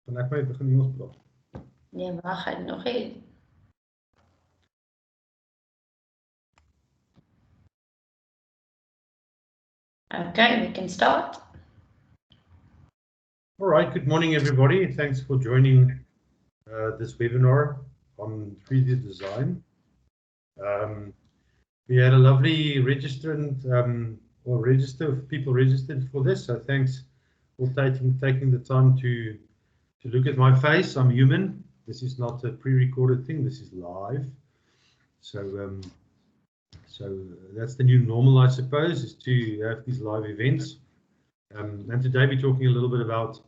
Kan ek maar begin Engels praat? Nee, wag, hy nog nie. Okay, we can start. All right, good morning, everybody. Thanks for joining this webinar on 3D design. We had a lovely registrant people registered for this, so thanks for taking the time to look at my face. I'm human. This is not a pre-recorded thing. This is live. So that's the new normal, I suppose, is to have these live events. And today we're talking a little bit about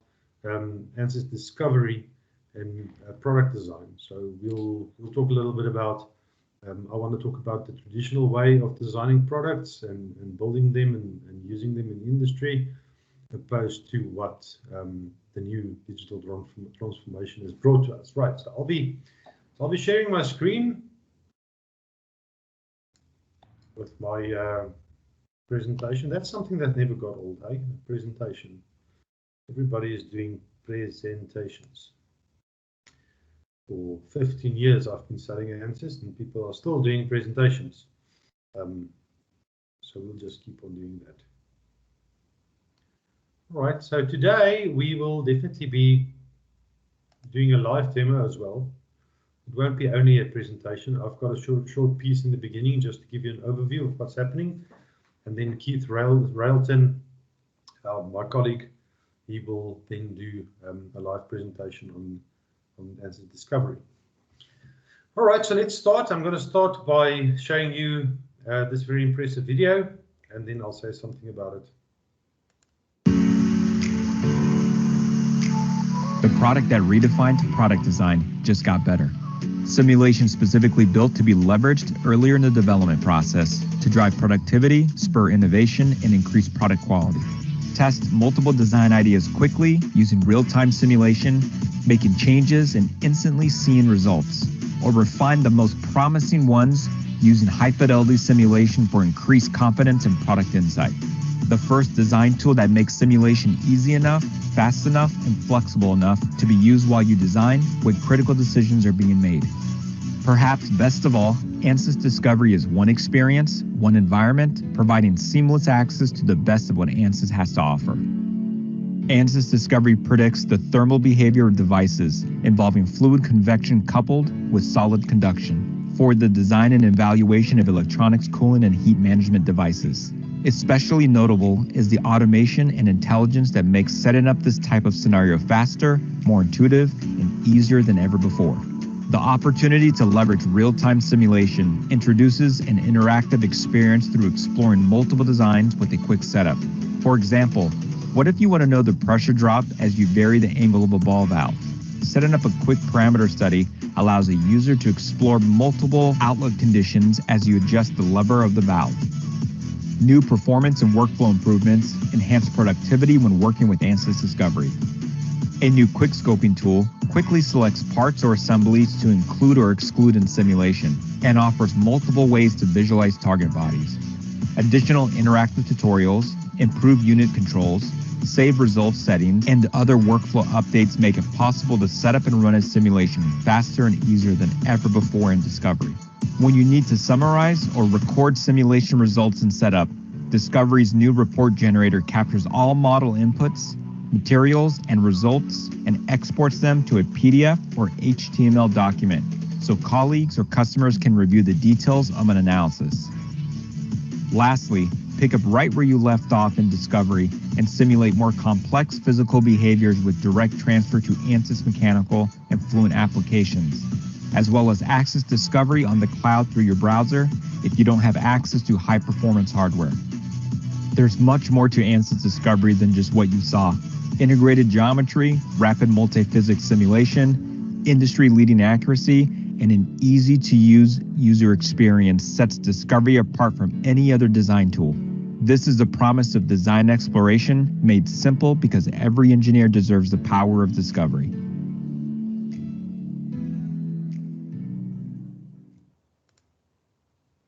Ansys Discovery and product design. So we'll talk a little bit about. I want to talk about the traditional way of designing products and building them and using them in industry, opposed to what the new digital transformation has brought to us. Right. So I'll be sharing my screen with my presentation. That's something that never got old, eh? Presentation. Everybody is doing presentations. For 15 years, I've been selling Ansys, and people are still doing presentations. So we'll just keep on doing that. All right. So today we will definitely be doing a live demo as well. It won't be only a presentation. I've got a short piece in the beginning just to give you an overview of what's happening, and then Keith Railton, my colleague, he will then do a live presentation on Ansys Discovery. All right, so let's start. I'm going to start by showing you this very impressive video, and then I'll say something about it. The product that redefined product design just got better. Simulation specifically built to be leveraged earlier in the development process to drive productivity, spur innovation, and increase product quality. Test multiple design ideas quickly using real-time simulation, making changes and instantly seeing results. Or refine the most promising ones using high-fidelity simulation for increased confidence and product insight. The first design tool that makes simulation easy enough, fast enough, and flexible enough to be used while you design when critical decisions are being made. Perhaps best of all, Ansys Discovery is one experience, one environment, providing seamless access to the best of what Ansys has to offer. Ansys Discovery predicts the thermal behavior of devices involving fluid convection coupled with solid conduction for the design and evaluation of electronics, cooling, and heat management devices. Especially notable is the automation and intelligence that makes setting up this type of scenario faster, more intuitive, and easier than ever before. The opportunity to leverage real-time simulation introduces an interactive experience through exploring multiple designs with a quick setup. For example, what if you want to know the pressure drop as you vary the angle of a ball valve? Setting up a quick parameter study allows a user to explore multiple outlet conditions as you adjust the lever of the valve. New performance and workflow improvements enhance productivity when working with Ansys Discovery. A new quick scoping tool quickly selects parts or assemblies to include or exclude in simulation and offers multiple ways to visualize target bodies. Additional interactive tutorials, improved unit controls, save results settings, and other workflow updates make it possible to set up and run a simulation faster and easier than ever before in Discovery. When you need to summarize or record simulation results in setup, Discovery's new report generator captures all model inputs, materials, and results and exports them to a PDF or HTML document so colleagues or customers can review the details of an analysis. Lastly, pick up right where you left off in Discovery and simulate more complex physical behaviors with direct transfer to Ansys mechanical and Fluent applications, as well as access Discovery on the cloud through your browser if you don't have access to high-performance hardware. There's much more to Ansys Discovery than just what you saw. Integrated geometry, rapid multi-physics simulation, industry-leading accuracy, and an easy-to-use user experience sets Discovery apart from any other design tool. This is the promise of design exploration made simple because every engineer deserves the power of discovery.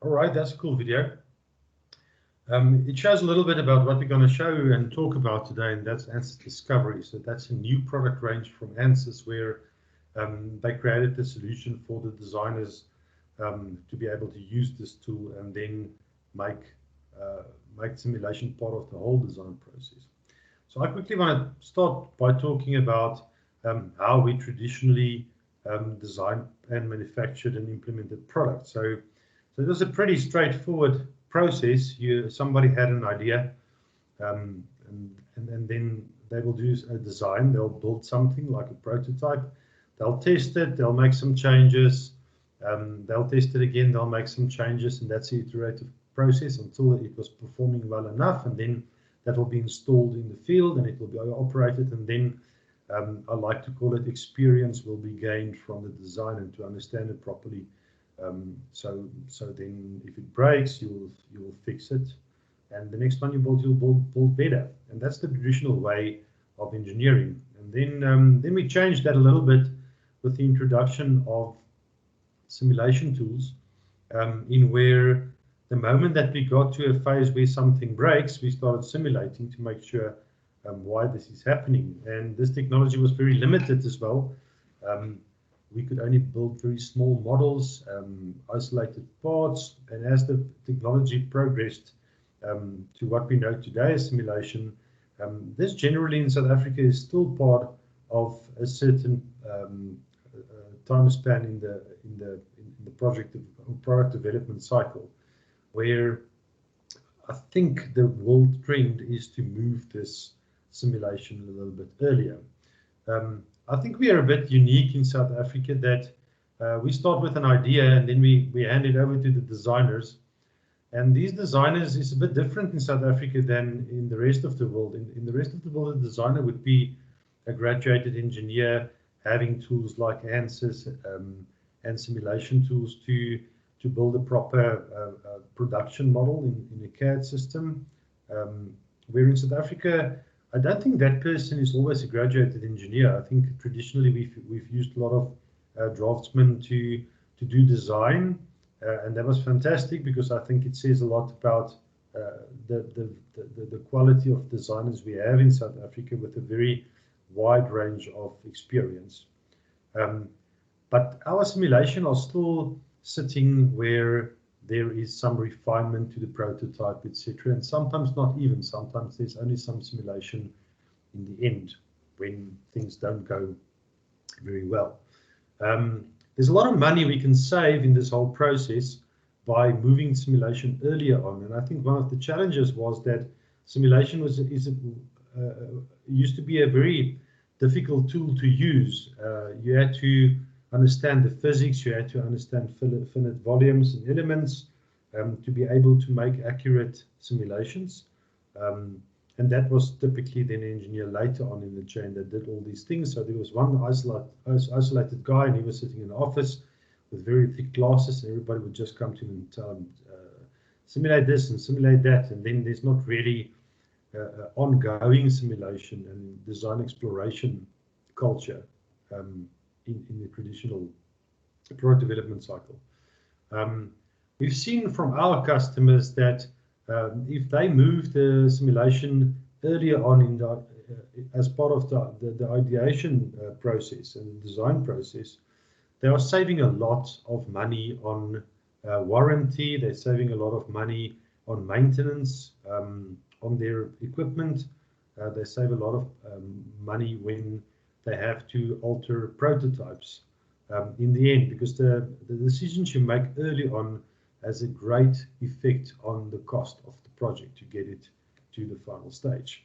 All right, that's a cool video. It shows a little bit about what we're going to show and talk about today, and that's Ansys Discovery. So that's a new product range from Ansys where they created a solution for the designers to be able to use this tool and then make simulation part of the whole design process. So I quickly want to start by talking about how we traditionally designed and manufactured and implemented products. So it was a pretty straightforward process. Somebody had an idea, and then they will do a design. They'll build something like a prototype. They'll test it. They'll make some changes. They'll test it again. They'll make some changes, and that's the iterative process until it was performing well enough, and then that will be installed in the field and it will be operated, and then I like to call it experience will be gained from the design and to understand it properly. So then if it breaks, you will fix it, and the next one you build, you'll build better, and that's the traditional way of engineering. And then we changed that a little bit with the introduction of simulation tools, in where the moment that we got to a phase where something breaks, we started simulating to make sure why this is happening. And this technology was very limited as well. We could only build very small models, isolated parts, and as the technology progressed to what we know today as simulation, this generally in South Africa is still part of a certain time span in the product development cycle, where I think the world trend is to move this simulation a little bit earlier. I think we are a bit unique in South Africa that we start with an idea and then we hand it over to the designers. And these designers is a bit different in South Africa than in the rest of the world. In the rest of the world, a designer would be a graduated engineer having tools like Ansys and simulation tools to build a proper production model in a CAD system. Where in South Africa, I don't think that person is always a graduated engineer. I think traditionally we've used a lot of draftsmen to do design, and that was fantastic because I think it says a lot about the quality of designers we have in South Africa with a very wide range of experience. But our simulation are still sitting where there is some refinement to the prototype, etc. And sometimes not even. Sometimes there's only some simulation in the end when things don't go very well. There's a lot of money we can save in this whole process by moving simulation earlier on. And I think one of the challenges was that simulation used to be a very difficult tool to use. You had to understand the physics, you had to understand finite volumes and elements to be able to make accurate simulations. And that was typically then an engineer later on in the chain that did all these things. So there was one isolated guy, and he was sitting in an office with very thick glasses, and everybody would just come to him and tell him, simulate this and simulate that. And then there's not really ongoing simulation and design exploration culture in the traditional product development cycle. We've seen from our customers that if they move the simulation earlier on in as part of the ideation process and design process, they are saving a lot of money on warranty. They're saving a lot of money on maintenance on their equipment. They save a lot of money when they have to alter prototypes in the end, because the decisions you make early on has a great effect on the cost of the project to get it to the final stage.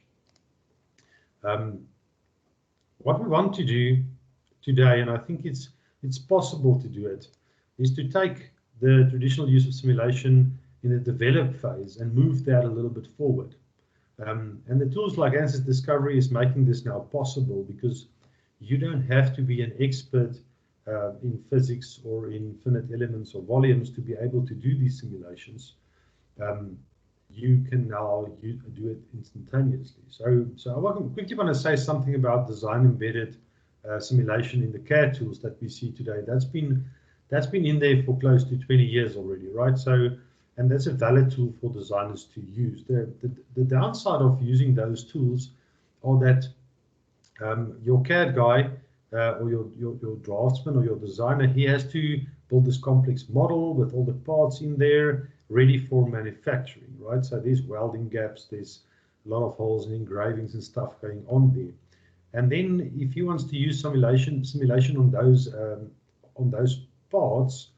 What we want to do today, and I think it's possible to do it, is to take the traditional use of simulation in the develop phase and move that a little bit forward. And the tools like Ansys Discovery is making this now possible, because you don't have to be an expert in physics or in finite elements or volumes to be able to do these simulations. You can now do it instantaneously. So I quickly want to say something about design embedded simulation in the CAD tools that we see today. That's been in there for close to 20 years already, right? So and that's a valid tool for designers to use. The downside of using those tools are that your CAD guy or your draftsman or your designer, he has to build this complex model with all the parts in there ready for manufacturing, right? So there's welding gaps, there's a lot of holes and engravings and stuff going on there. And then if he wants to use simulation on those parts,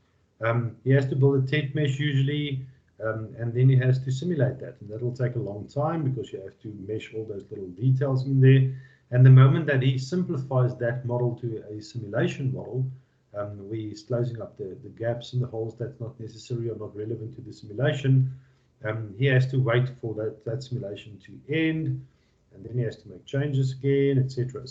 he has to build a TED mesh usually, and then he has to simulate that, and that will take a long time because you have to mesh all those little details in there. And the moment that he simplifies that model to a simulation model, where he's closing up the gaps and the holes that's not necessary or not relevant to the simulation, he has to wait for that simulation to end, and then he has to make changes again, etc.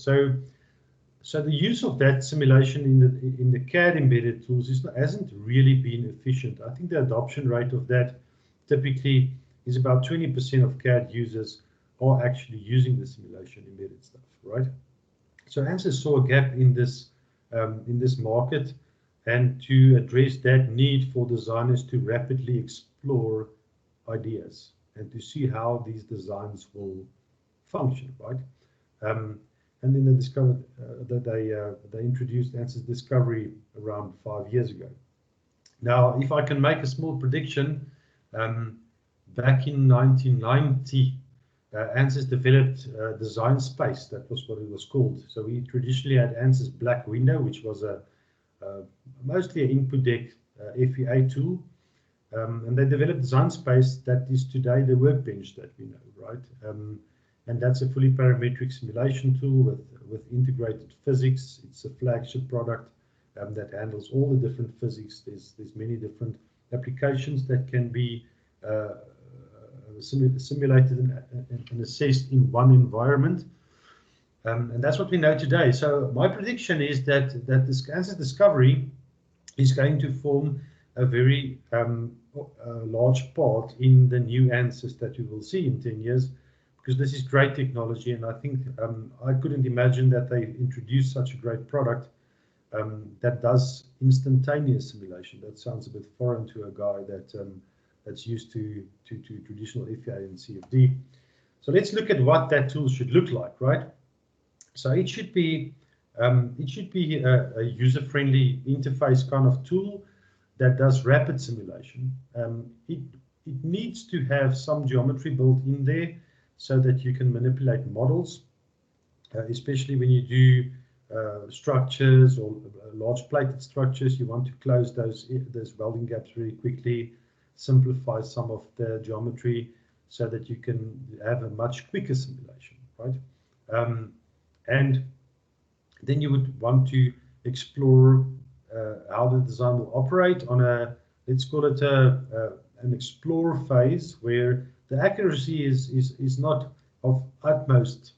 So the use of that simulation in the CAD embedded tools hasn't really been efficient. I think the adoption rate of that typically is about 20% of CAD users are actually using the simulation embedded stuff, right? So Ansys saw a gap in this market, and to address that need for designers to rapidly explore ideas and to see how these designs will function, right? And then they discovered that they introduced Ansys Discovery around 5 years ago. Now, if I can make a small prediction, back in 1990, Ansys developed Design Space. That was what it was called. So we traditionally had Ansys Black Window, which was mostly an input deck FEA tool. And they developed Design Space that is today the workbench that we know, right? And that's a fully parametric simulation tool with integrated physics. It's a flagship product that handles all the different physics. There's many different applications that can be simulated and assessed in one environment. And that's what we know today. So my prediction is that this Ansys Discovery is going to form a very large part in the new Ansys that you will see in 10 years, because this is great technology, and I think I couldn't imagine that they introduced such a great product that does instantaneous simulation. That sounds a bit foreign to a guy that's used to traditional FEA and CFD. So let's look at what that tool should look like, right? So it should be a user-friendly interface kind of tool that does rapid simulation. It needs to have some geometry built in there so that you can manipulate models, especially when you do structures or large plated structures. You want to close those welding gaps very quickly, simplify some of the geometry so that you can have a much quicker simulation, right? And then you would want to explore how the design will operate on a, let's call it an explore phase, where the accuracy is not of utmost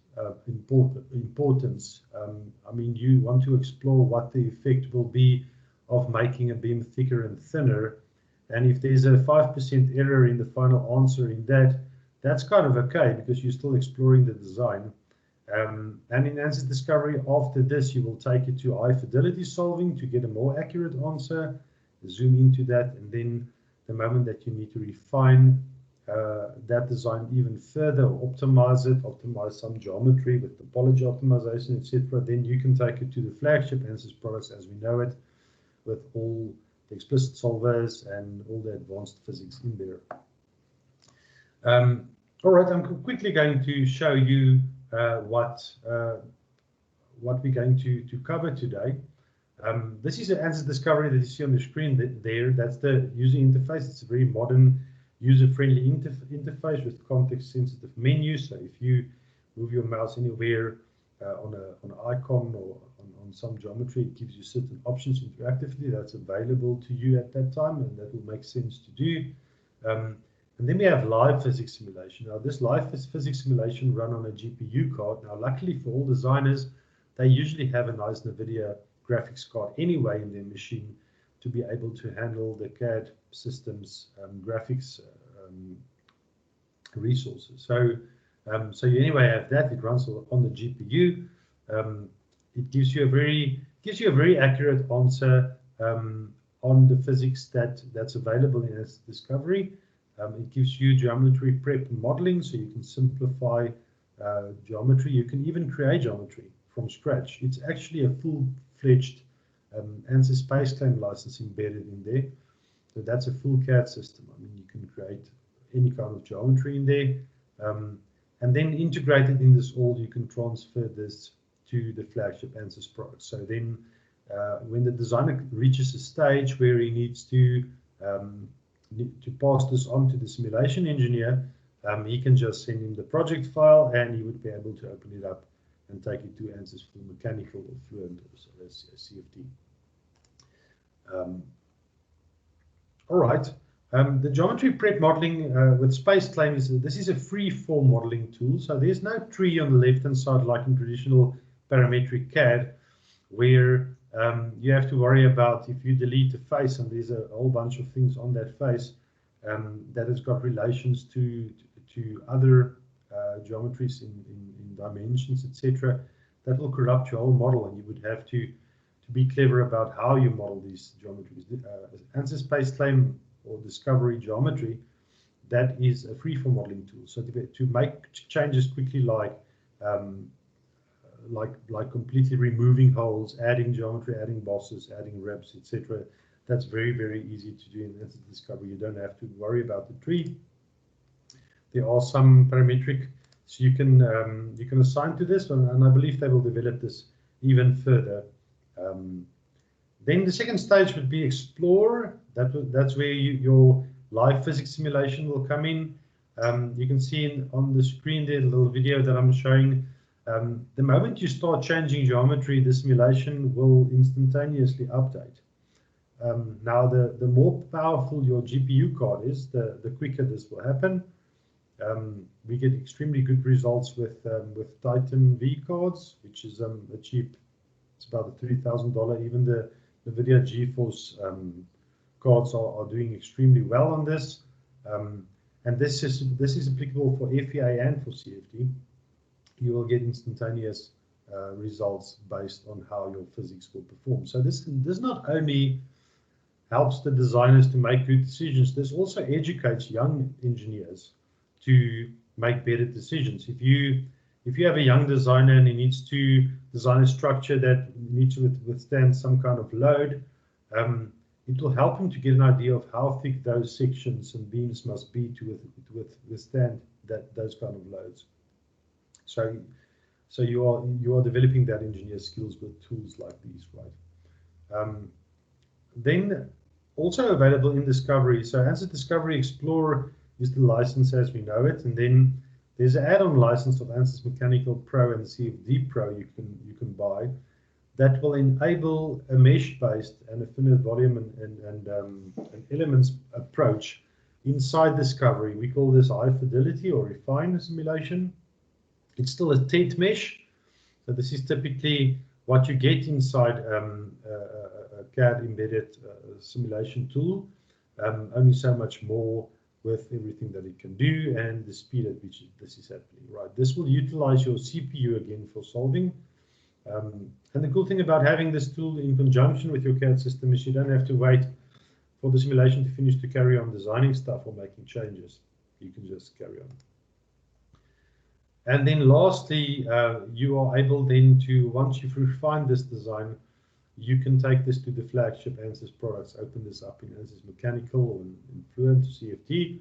importance. I mean, you want to explore what the effect will be of making a beam thicker and thinner. And if there's a 5% error in the final answer in that, that's kind of okay, because you're still exploring the design. And in Ansys Discovery, after this, you will take it to high fidelity solving to get a more accurate answer, zoom into that, and then the moment that you need to refine that design even further, optimize some geometry with topology optimization, etc., then you can take it to the flagship Ansys products as we know it, with all the explicit solvers and all the advanced physics in there. All right, I'm quickly going to show you what we're going to cover today. This is an Ansys Discovery that you see on the screen there. That's the user interface. It's a very modern, user-friendly interface with context-sensitive menus. So if you move your mouse anywhere on an icon or on some geometry, it gives you certain options interactively that's available to you at that time, and that will make sense to do. And then we have live physics simulation. Now, this live physics simulation run on a GPU card. Now, luckily for all designers, they usually have a nice NVIDIA graphics card anyway in their machine to be able to handle the CAD systems graphics resources. So you anyway have that. It runs on the GPU. It gives you a very accurate answer on the physics that's available in Ansys Discovery. It gives you geometry prep modeling, so you can simplify geometry. You can even create geometry from scratch. It's actually a full-fledged Ansys SpaceClaim license embedded in there. So that's a full CAD system. I mean, you can create any kind of geometry in there. And then integrated in this all, you can transfer this to the flagship Ansys product. So then when the designer reaches a stage where he needs to pass this on to the simulation engineer, he can just send him the project file and he would be able to open it up and take it to Ansys for mechanical or fluent or CFD. All right. The geometry prep modeling with SpaceClaim this is a free-form modeling tool. So there's no tree on the left-hand side like in traditional parametric CAD, where you have to worry about if you delete a face and there's a whole bunch of things on that face that has got relations to other geometries in dimensions, etc. That will corrupt your whole model, and you would have to be clever about how you model these geometries. Ansys SpaceClaim or Discovery geometry, that is a free-form modeling tool. So to make changes quickly, like completely removing holes, adding geometry, adding bosses, adding ribs, etc. That's very, very easy to do in Ansys Discovery. You don't have to worry about the tree. There are some parametric, so you can assign to this, and I believe they will develop this even further. Then the second stage would be Explore. That's where your live physics simulation will come in. You can see on the screen there, the little video that I'm showing. The moment you start changing geometry, the simulation will instantaneously update. Now, the more powerful your GPU card is, the quicker this will happen. We get extremely good results with Titan V cards, which is a cheap. It's about a $3,000. Even the NVIDIA GeForce cards are doing extremely well on this. And this is applicable for FEA and for CFD. You will get instantaneous results based on how your physics will perform. So this not only helps the designers to make good decisions, this also educates young engineers to make better decisions. If you have a young designer and he needs to design a structure that needs to withstand some kind of load, it will help him to get an idea of how thick those sections and beams must be to withstand those kind of loads. So you are developing that engineer skills with tools like these, right? Then also available in Discovery. So Ansys Discovery Explorer is the license as we know it, and then there's an add-on license of Ansys Mechanical Pro and CFD Pro you can buy that will enable a mesh-based and a finite volume and elements approach inside Discovery. We call this high-fidelity or refined simulation. It's still a TED mesh, so this is typically what you get inside a CAD embedded simulation tool, only so much more with everything that it can do and the speed at which this is happening, right? This will utilize your CPU again for solving. And the cool thing about having this tool in conjunction with your CAD system is you don't have to wait for the simulation to finish to carry on designing stuff or making changes. You can just carry on. And then lastly, you are able then to, once you've refined this design, you can take this to the flagship Ansys products, open this up in Ansys Mechanical or in Fluent CFD.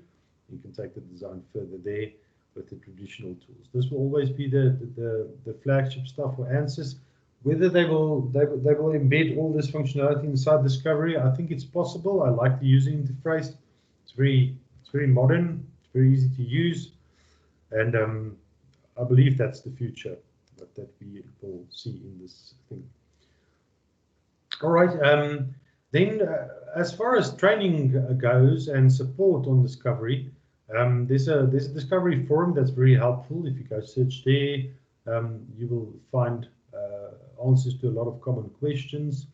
You can take the design further there with the traditional tools. This will always be the flagship stuff for Ansys. Whether they will embed all this functionality inside Discovery, I think it's possible. I like the user interface. It's very modern. It's very easy to use, and I believe that's the future that we will see in this thing. All right. Then, as far as training goes and support on Discovery, there's a Discovery forum that's very helpful. If you go search there, you will find answers to a lot of common questions.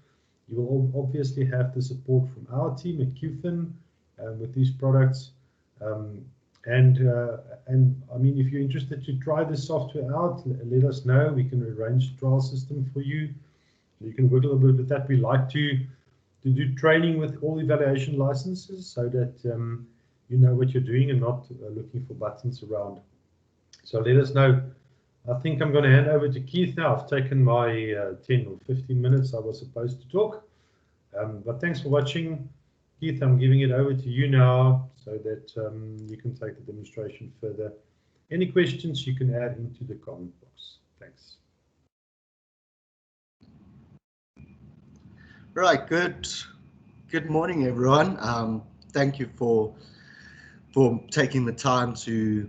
You will obviously have the support from our team at QFIN with these products. And I mean, if you're interested to try this software out, let us know. We can arrange a trial system for you. You can work a little bit with that. We like to do training with all evaluation licenses so that you know what you're doing and not looking for buttons around. So let us know. I think I'm going to hand over to Keith now. I've taken my 10 or 15 minutes I was supposed to talk. But thanks for watching. Keith, I'm giving it over to you now so that you can take the demonstration further. Any questions you can add into the comment box. Thanks. Right, good morning, everyone. Thank you for taking the time to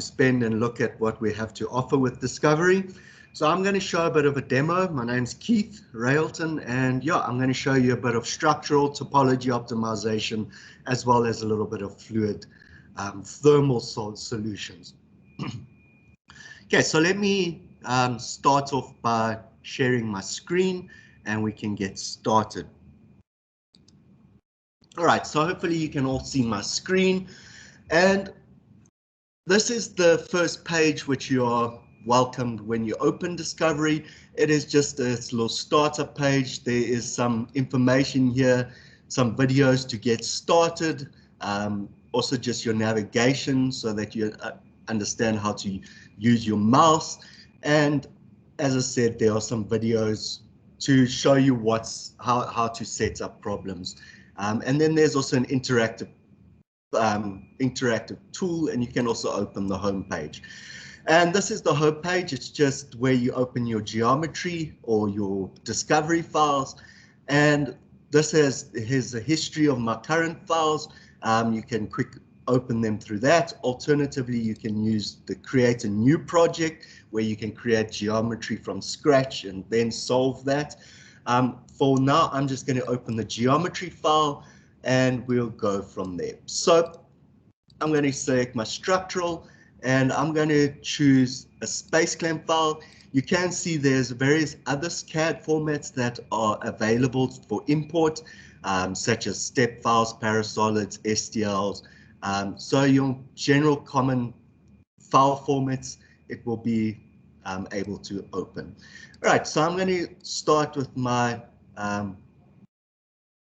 spend and look at what we have to offer with Discovery. So I'm going to show a bit of a demo. My name's Keith Railton, and yeah, I'm going to show you a bit of structural topology optimization, as well as a little bit of fluid thermal solutions. Okay, so let me start off by sharing my screen and we can get started. All right, so hopefully you can all see my screen, and this is the first page which you are welcomed when you open Discovery. It is just a little startup page. There is some information here, some videos to get started, also just your navigation so that you understand how to use your mouse. And as I said, there are some videos to show you how to set up problems. And then there's also an interactive tool, and you can also open the home page. And this is the home page. It's just where you open your geometry or your Discovery files. And this here's a history of my current files. You can quick open them through that. Alternatively, you can use the create a new project where you can create geometry from scratch and then solve that. For now, I'm just going to open the geometry file and we'll go from there. So I'm going to select my structural and I'm going to choose a space clamp file. You can see there's various other CAD formats that are available for import, such as step files, parasolids, STLs. So your general common file formats, it will be able to open. All right, so I'm going to start with my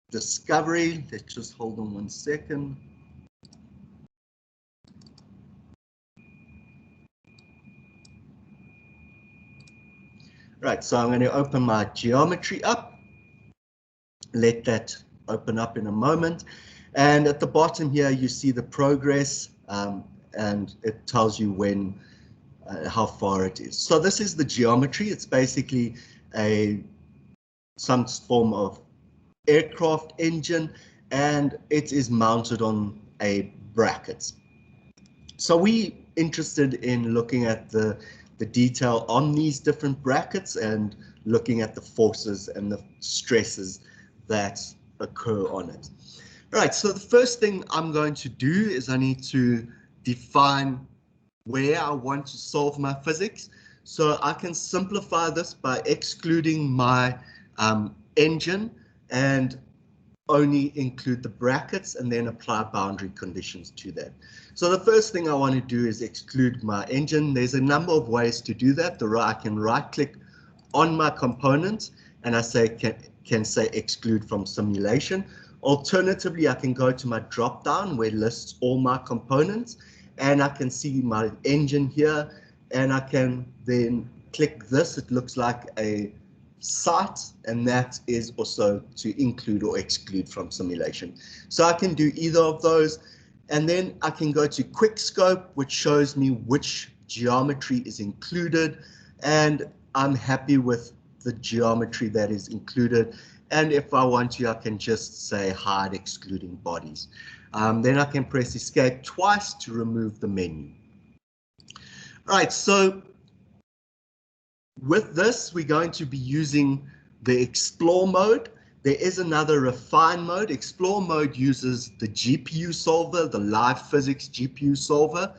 Discovery. Let's just hold on 1 second. Right, so I'm going to open my geometry up. Let that open up in a moment. And at the bottom here, you see the progress, and it tells you when, how far it is. So this is the geometry. It's basically some form of aircraft engine, and it is mounted on a bracket. So we're interested in looking at the detail on these different brackets and looking at the forces and the stresses that occur on it. Right, so the first thing I'm going to do is I need to define where I want to solve my physics. So I can simplify this by excluding my engine and only include the brackets and then apply boundary conditions to that. So the first thing I want to do is exclude my engine. There's a number of ways to do that. I can right click on my component and I can say exclude from simulation. Alternatively, I can go to my drop down where it lists all my components and I can see my engine here, and I can then click this. It looks like a site, and that is also to include or exclude from simulation. So I can do either of those, and then I can go to quick scope, which shows me which geometry is included, and I'm happy with the geometry that is included. And if I want to, I can just say hide excluding bodies. Then I can press escape twice to remove the menu. All right, so with this, we're going to be using the explore mode. There is another refine mode. Explore mode uses the GPU solver, the live physics GPU solver,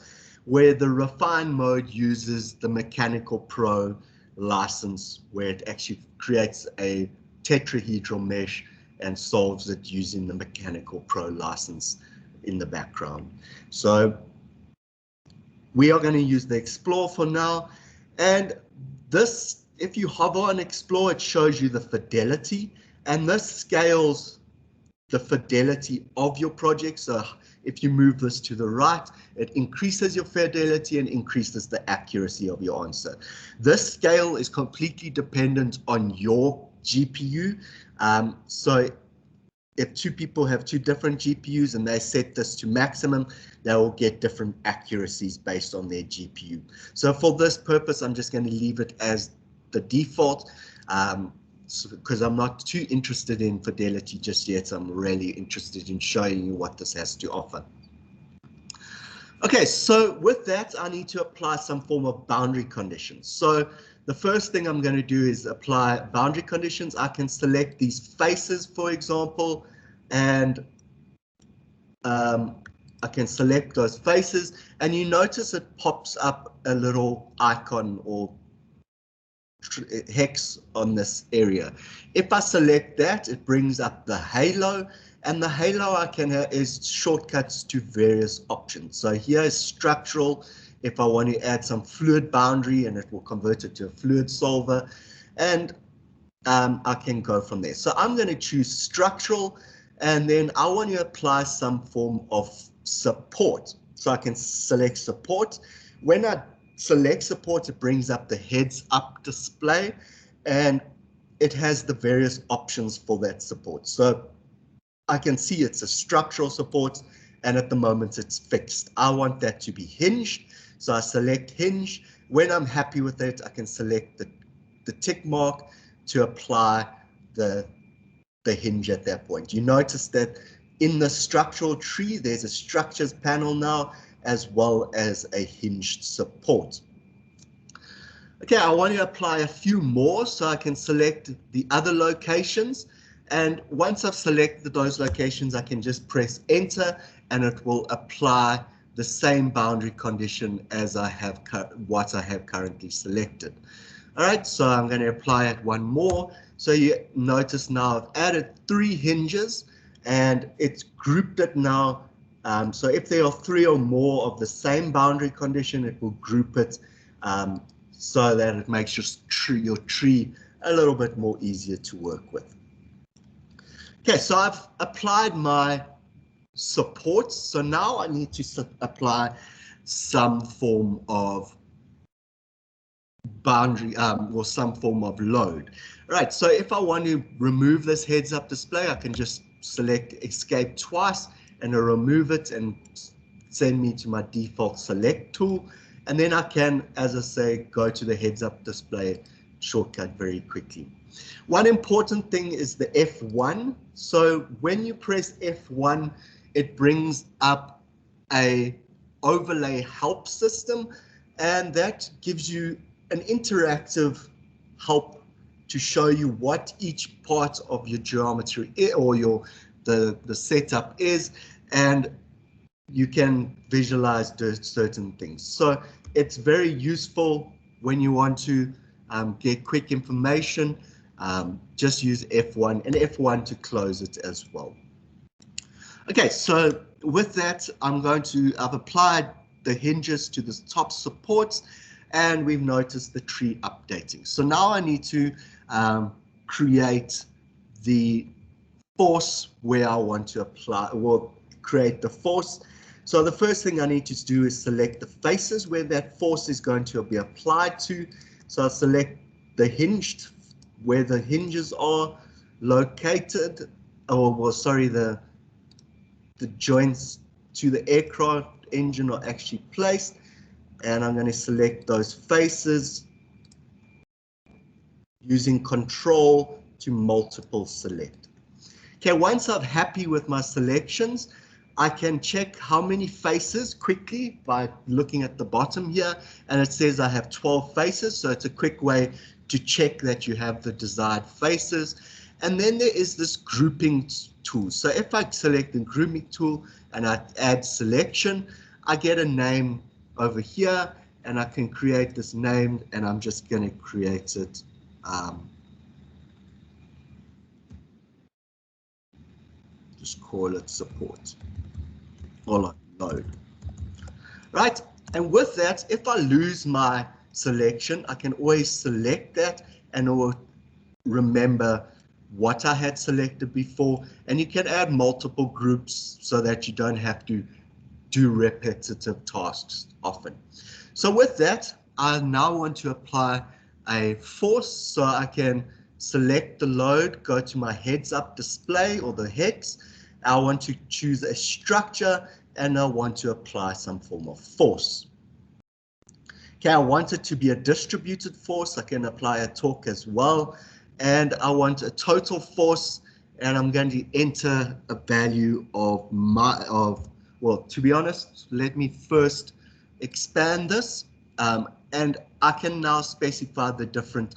where the refine mode uses the Mechanical Pro license, where it actually creates a tetrahedral mesh and solves it using the Mechanical Pro license in the background. So we are going to use the explore for now, and this if you hover on Explore, it shows you the fidelity, and this scales the fidelity of your project. So if you move this to the right, it increases your fidelity and increases the accuracy of your answer. This scale is completely dependent on your GPU. So if two people have two different GPUs and they set this to maximum, they will get different accuracies based on their GPU. So for this purpose, I'm just going to leave it as the default, because I'm not too interested in fidelity just yet. I'm really interested in showing you what this has to offer. Okay, so with that, I need to apply some form of boundary conditions. So the first thing I'm going to do is apply boundary conditions. I can select these faces, for example, and I can select those faces, and you notice it pops up a little icon or hex on this area. If I select that, it brings up the halo, and the halo I can have is shortcuts to various options. So here is structural. If I want to add some fluid boundary, and it will convert it to a fluid solver, and I can go from there. So I'm going to choose structural, and then I want to apply some form of support. So I can select support. When I select support, it brings up the heads up display, and it has the various options for that support. So I can see it's a structural support, and at the moment it's fixed. I want that to be hinged, so I select hinge. When I'm happy with it, I can select the tick mark to apply the hinge at that point. You notice that in the structural tree, there's a structures panel now, as well as a hinged support. Okay, I want to apply a few more, so I can select the other locations. And once I've selected those locations, I can just press enter, and it will apply the same boundary condition as what I have currently selected. All right, so I'm going to apply it one more. So you notice now I've added 3 hinges, and it's grouped it now. So if there are 3 or more of the same boundary condition, it will group it so that it makes your tree a little bit more easier to work with. Okay, so I've applied my supports. So now I need to apply some form of boundary or some form of load. All right, so if I want to remove this heads up display, I can just select escape twice, and it'll remove it and send me to my default select tool. And then I can, as I say, go to the heads up display shortcut very quickly. One important thing is the F1. So when you press F1, it brings up a overlay help system, and that gives you an interactive help to show you what each part of your geometry or the setup is, and you can visualize certain things. So it's very useful when you want to get quick information. Just use F1 and F1 to close it as well. Okay, so with that, I've applied the hinges to the top supports, and we've noticed the tree updating. So now I need to create the force where I want to apply, or create the force. So the first thing I need to do is select the faces where that force is going to be applied to. So I'll select the hinged, where the hinges are located, the joints to the aircraft engine are actually placed, and I'm going to select those faces using control to multiple select. Okay, once I'm happy with my selections, I can check how many faces quickly by looking at the bottom here, and it says I have 12 faces, so it's a quick way to check that you have the desired faces. And then there is this grouping tool. So if I select the grouping tool and I add selection, I get a name over here, and I can create this name, and I'm just going to create it just call it support or load. Right, and with that, if I lose my selection, I can always select that and it will remember what I had selected before. And you can add multiple groups so that you don't have to do repetitive tasks often. So with that, I now want to apply a force, so I can select the load, go to my heads up display or the hex. I want to choose a structure and I want to apply some form of force. Okay, I want it to be a distributed force. I can apply a torque as well. And I want a total force, and I'm going to enter a value of well, to be honest, let me first expand this. And I can now specify the different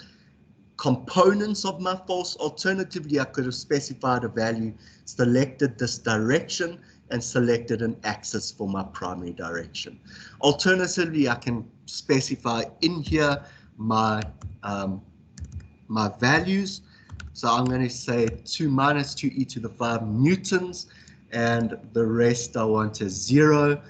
components of my force. Alternatively, I could have specified a value, selected this direction, and selected an axis for my primary direction. Alternatively, I can specify in here my my values. So I'm going to say 2 minus 2e to the 5 newtons, and the rest I want as 0.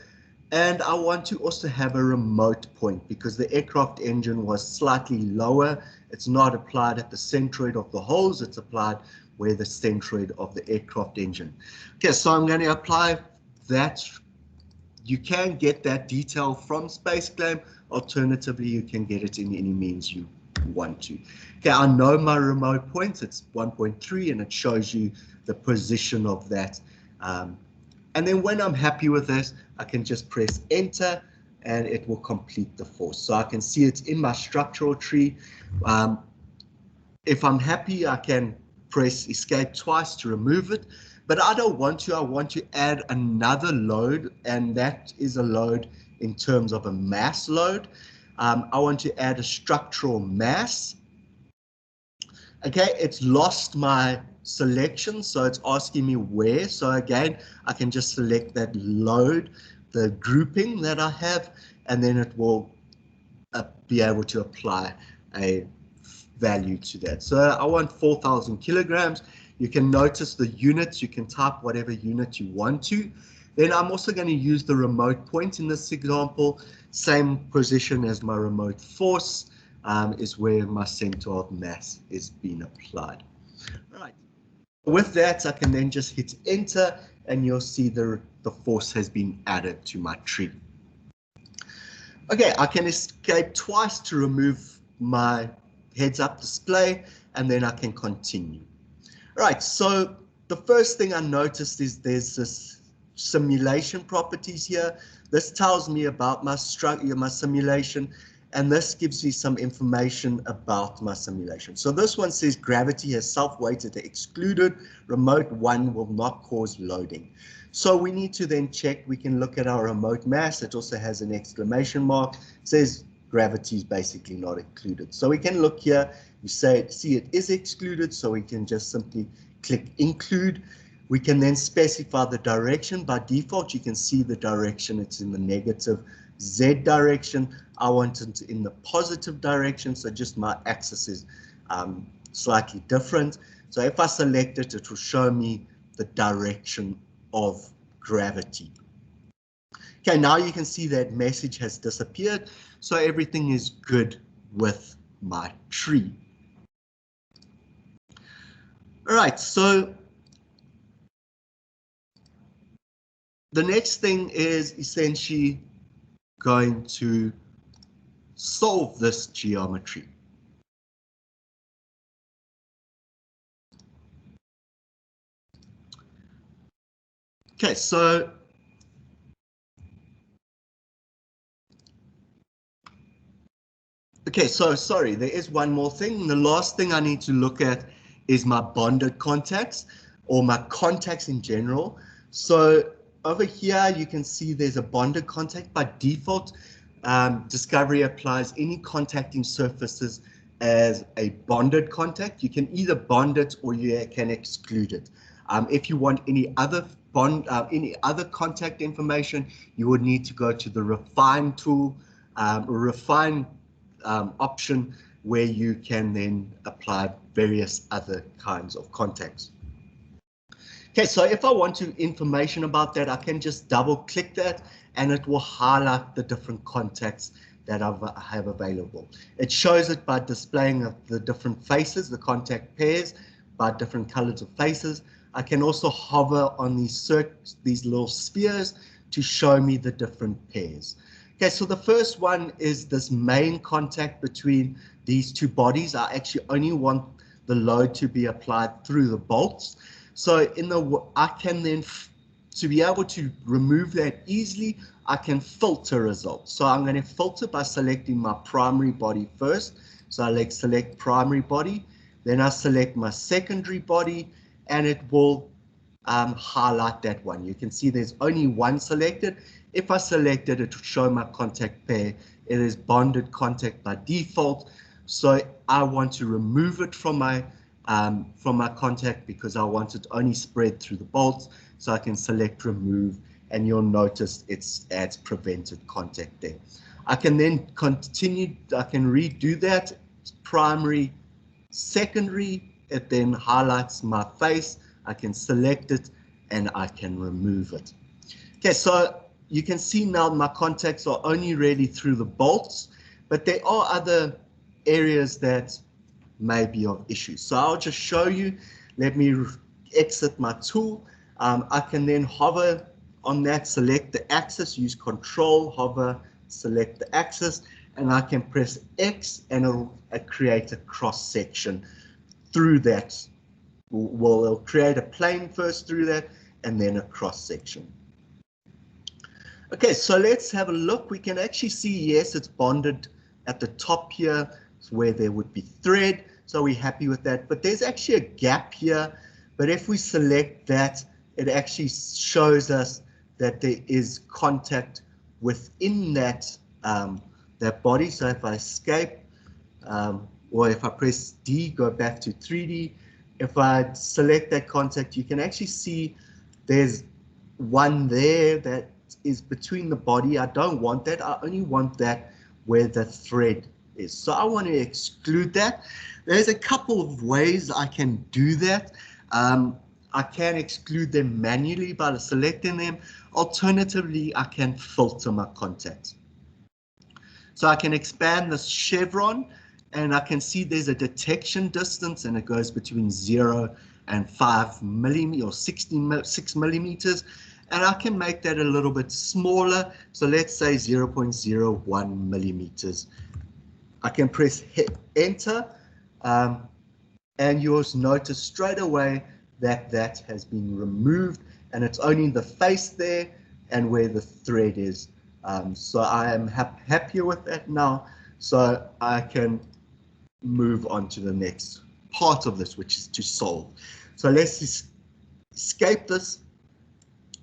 And I want to also have a remote point because the aircraft engine was slightly lower. It's not applied at the centroid of the holes, it's applied where the centroid of the aircraft engine. Okay, so I'm going to apply that. You can get that detail from SpaceClaim. Alternatively, you can get it in any means you want to. Okay, I know my remote point, it's 1.3, and it shows you the position of that. And then when I'm happy with this, I can just press enter and it will complete the force. So I can see it's in my structural tree. If I'm happy, I can press escape twice to remove it, but I don't want to. I want to add another load, and that is a load in terms of a mass load. I want to add a structural mass. Okay, it's lost my selection, so it's asking me where. So again, I can just select that load, the grouping that I have, and then it will be able to apply a value to that. So I want 4,000 kilograms. You can notice the units, you can type whatever unit you want to. Then I'm also going to use the remote point in this example. Same position as my remote force is where my center of mass is being applied. All right. With that, I can then just hit enter and you'll see the force has been added to my tree. Okay, I can escape twice to remove my heads-up display, and then I can continue. All right, so the first thing I noticed is there's this simulation properties here. This tells me about my structure, my simulation, and this gives me some information about my simulation. So this one says gravity has self-weighted excluded, remote 1 will not cause loading. So we need to then check, we can look at our remote mass. It also has an exclamation mark. It says gravity is basically not included. So we can look here, you see it is excluded, so we can just simply click include. We can then specify the direction. By default, you can see the direction, it's in the negative Z direction. I want it in the positive direction, so just my axis is slightly different. So if I select it, it will show me the direction of gravity. Okay, now you can see that message has disappeared, so everything is good with my tree. All right, so the next thing is essentially going to solve this geometry. Okay, so sorry, there is one more thing. The last thing I need to look at is my bonded contacts, or my contacts in general. So over here, you can see there's a bonded contact. By default, Discovery applies any contacting surfaces as a bonded contact. You can either bond it or you can exclude it. If you want any other contact information, you would need to go to the refine tool, refine option, where you can then apply various other kinds of contacts. Okay, so if I want information about that, I can just double click that and it will highlight the different contacts that I have available. It shows it by displaying the different faces, the contact pairs, by different colors of faces. I can also hover on these little spheres to show me the different pairs. Okay, so the first one is this main contact between these two bodies. I actually only want the load to be applied through the bolts. So I can then, to be able to remove that easily, I can filter results. So I'm going to filter by selecting my primary body first. So I select primary body, then I select my secondary body, and it will highlight that one. You can see there's only one selected. If I select it, it will show my contact pair. It is bonded contact by default. So I want to remove it from my contact because I want it only spread through the bolts. So I can select remove, and you'll notice it adds prevented contact there. I can then continue, I can redo that, primary, secondary, it then highlights my face. I can select it and I can remove it. Okay, so you can see now my contacts are only really through the bolts, but there are other areas that may be of issue. So I'll just show you. Let me exit my tool. I can then hover on that, select the axis, use Control, hover, select the axis, and I can press X and it'll create a cross section through that. Well, it'll create a plane first through that and then a cross section. Okay, so let's have a look. We can actually see, yes, it's bonded at the top here where there would be thread. So we're happy with that, but there's actually a gap here. But if we select that, it actually shows us that there is contact within that that body. So if I escape, or if I press D, go back to 3D, if I select that contact, you can actually see there's one there that is between the body. I don't want that. I only want that where the thread is. So I want to exclude that. There's a couple of ways I can do that. I can exclude them manually by selecting them. Alternatively, I can filter my contacts. So I can expand this chevron and I can see there's a detection distance and it goes between 0 and 5 millimeters or 6 millimeters. And I can make that a little bit smaller. So let's say 0.01 millimeters. I can press hit enter and you'll notice straight away that that has been removed and it's only the face there and where the thread is. So I am happier with that now. So I can move on to the next part of this, which is to solve. So let's escape this.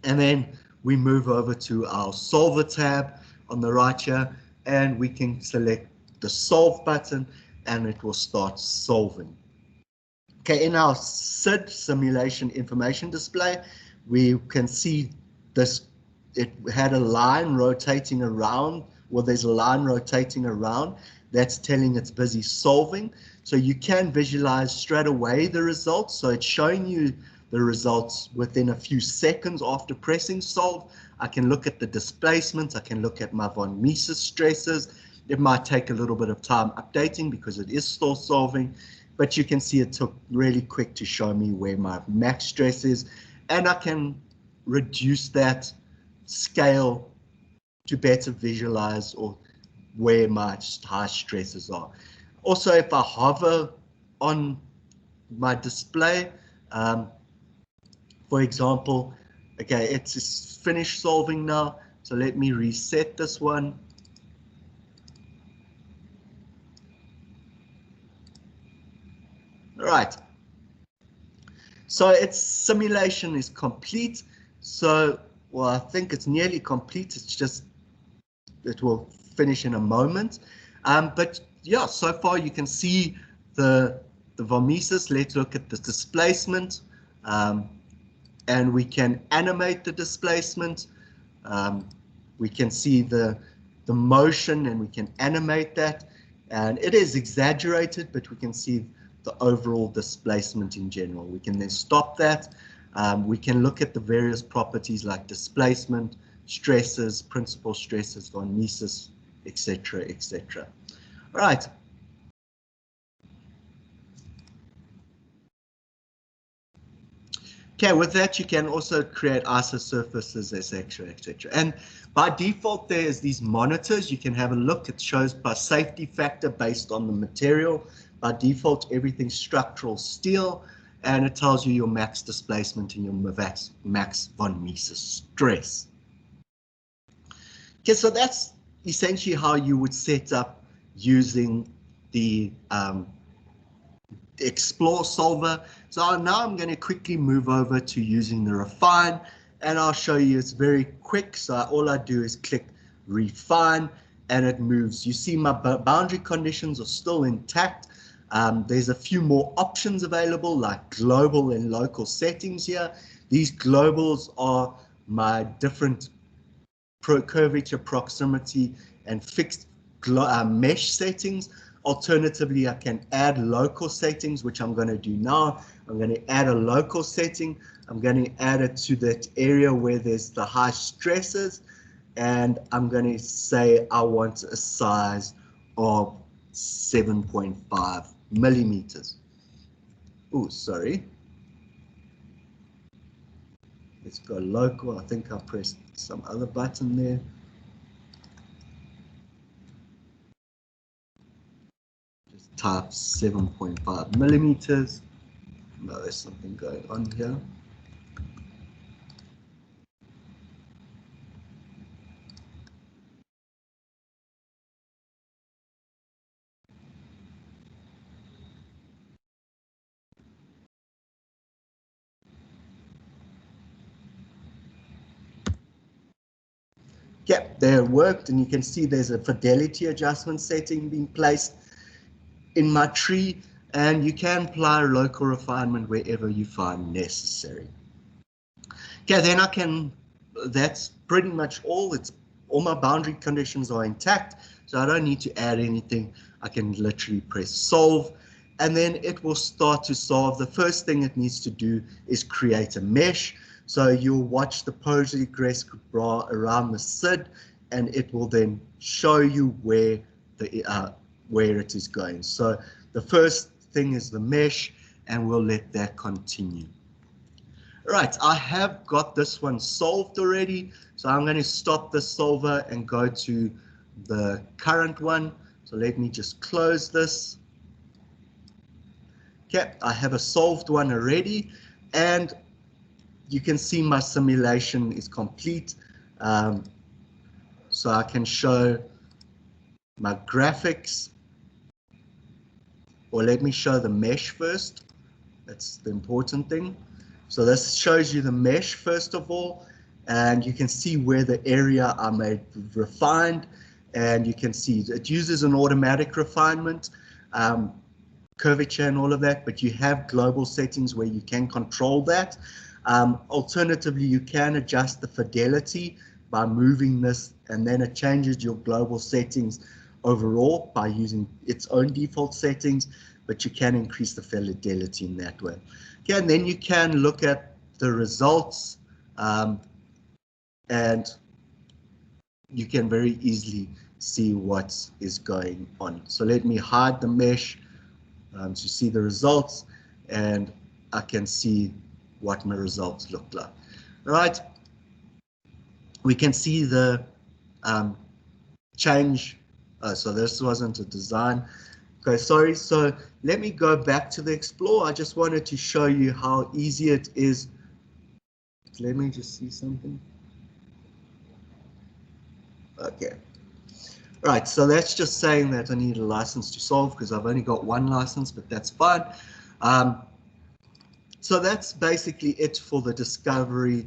And then we move over to our solver tab on the right here, and we can select the solve button and it will start solving. Okay, in our SID simulation information display, we can see this, it had a line rotating around, well, there's a line rotating around that's telling it's busy solving. So you can visualize straight away the results. So it's showing you the results within a few seconds after pressing solve. I can look at the displacement. I can look at my von Mises stresses. It might take a little bit of time updating because it is still solving, but you can see it took really quick to show me where my max stress is, and I can reduce that scale to better visualize or where my high stresses are. Also, if I hover on my display, for example, okay, it's finished solving now. So let me reset this one. All right. So its simulation is complete. So, well, I think it's nearly complete. It's just, it will finish in a moment. But yeah, so far you can see the von Mises. Let's look at the displacement. And we can animate the displacement. We can see the motion and we can animate that. And it is exaggerated, but we can see the overall displacement in general. We can then stop that. We can look at the various properties like displacement, stresses, principal stresses, von Mises, etc., etc. All right. Okay, with that, you can also create isosurfaces, etc., etc. And by default, there's these monitors. You can have a look. It shows by safety factor based on the material. By default, everything's structural steel, and it tells you your max displacement and your max von Mises stress. Okay, so that's essentially how you would set up using the Explore solver. So now I'm going to quickly move over to using the refine, and I'll show you it's very quick. So all I do is click refine and it moves. You see my boundary conditions are still intact. There's a few more options available like global and local settings here. These globals are my different curvature, proximity, and fixed mesh settings. Alternatively, I can add local settings, which I'm going to do now. I'm going to add a local setting. I'm going to add it to that area where there's the high stresses. And I'm going to say I want a size of 7.5 millimeters. Oh, sorry. Let's go local. I think I pressed some other button there. Just type 7.5 millimeters. No, there's something going on here. Yeah, there it worked, and you can see there's a fidelity adjustment setting being placed in my tree, and you can apply local refinement wherever you find necessary. Okay, then that's pretty much all. All my boundary conditions are intact, so I don't need to add anything. I can literally press solve, and then it will start to solve. The first thing it needs to do is create a mesh. So you'll watch the progress bar around the SID, and it will then show you where it is going. So the first thing is the mesh, and we'll let that continue. All right, I have got this one solved already, so I'm going to stop the solver and go to the current one. So let me just close this. Okay, I have a solved one already, and you can see my simulation is complete. So I can show my graphics, or let me show the mesh first. That's the important thing. So this shows you the mesh first of all, and you can see where the area I made refined, and you can see it uses an automatic refinement, curvature and all of that, but you have global settings where you can control that. Alternatively, you can adjust the fidelity by moving this, and then it changes your global settings overall by using its own default settings, but you can increase the fidelity in that way. Okay, and then you can look at the results, and you can very easily see what is going on. So let me hide the mesh to see the results, and I can see what my results look like. All right, we can see the change. So this wasn't a design. Okay, sorry. So let me go back to the Explore. I just wanted to show you how easy it is. Let me just see something. Okay. Right, so that's just saying that I need a license to solve because I've only got one license, but that's fine. So that's basically it for the Discovery,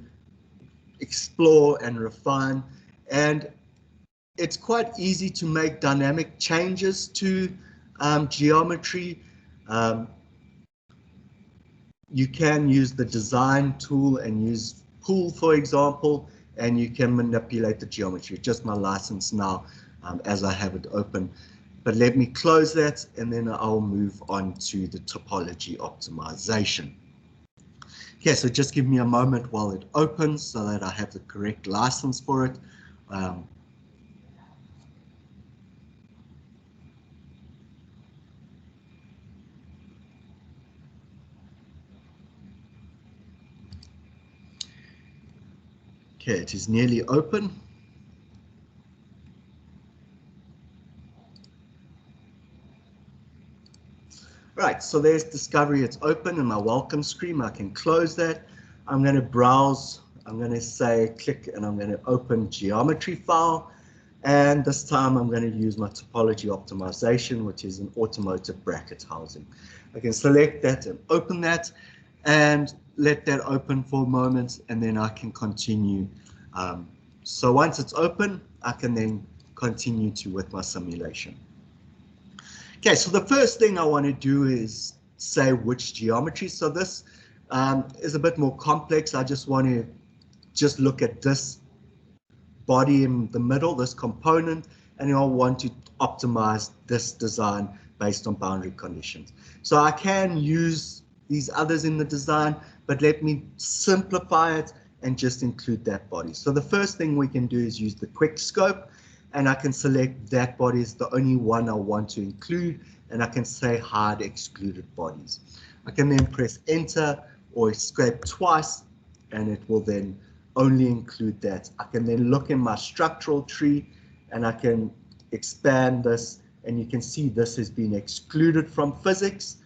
Explore and Refine. And it's quite easy to make dynamic changes to geometry. You can use the design tool and use pool, for example, and you can manipulate the geometry. Just my license now as I have it open. But let me close that, and then I'll move on to the topology optimization. Okay, so just give me a moment while it opens so that I have the correct license for it. Okay, it is nearly open. Right, so there's Discovery, it's open in my welcome screen. I can close that. I'm going to browse, I'm going to say click, and I'm going to open geometry file. And this time I'm going to use my Topology Optimization, which is an automotive bracket housing. I can select that and open that and let that open for a moment, and then I can continue. So once it's open, I can then continue with my simulation. Okay, so the first thing I want to do is say which geometry. So this is a bit more complex. I just want to look at this body in the middle, this component, and I want to optimize this design based on boundary conditions. So I can use these others in the design, but let me simplify it and just include that body. So the first thing we can do is use the quick scope, and I can select that body as the only one I want to include, and I can say hide excluded bodies. I can then press enter or escape twice, and it will then only include that. I can then look in my structural tree, and I can expand this, and you can see this has been excluded from physics,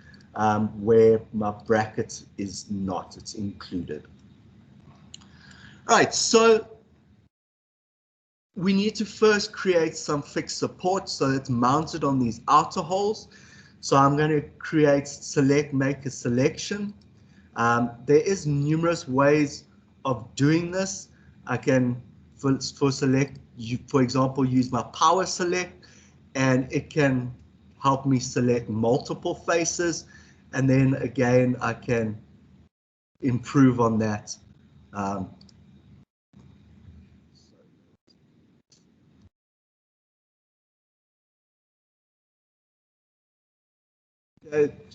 where my bracket is not, it's included. Right, so we need to first create some fixed support so it's mounted on these outer holes. So I'm going to create make a selection. There is numerous ways of doing this. I can, for select, for example, use my power select, and it can help me select multiple faces. And then again, I can improve on that.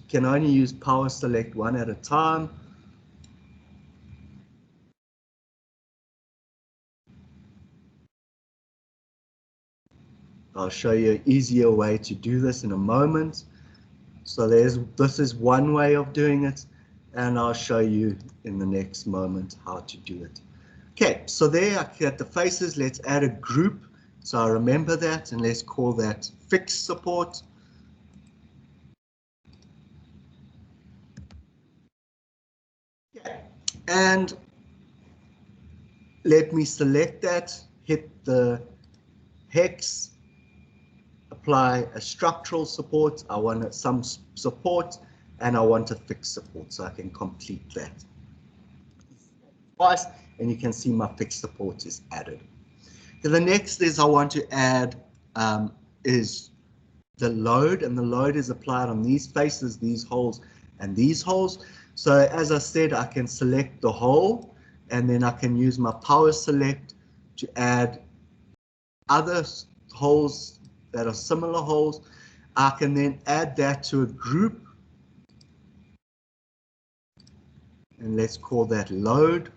Can only use power select one at a time. I'll show you an easier way to do this in a moment. So this is one way of doing it, and I'll show you in the next moment how to do it. Okay, so there I get the faces. Let's add a group. So I remember that, and let's call that fixed support. And let me select that, hit the hex, apply a structural support. I want some support, and I want a fixed support, so I can complete that twice, and you can see my fixed support is added. So the next is I want to add is the load, and the load is applied on these faces, these holes, and these holes. So as I said, I can select the hole, and then I can use my power select to add other holes that are similar holes. I can then add that to a group, and let's call that load.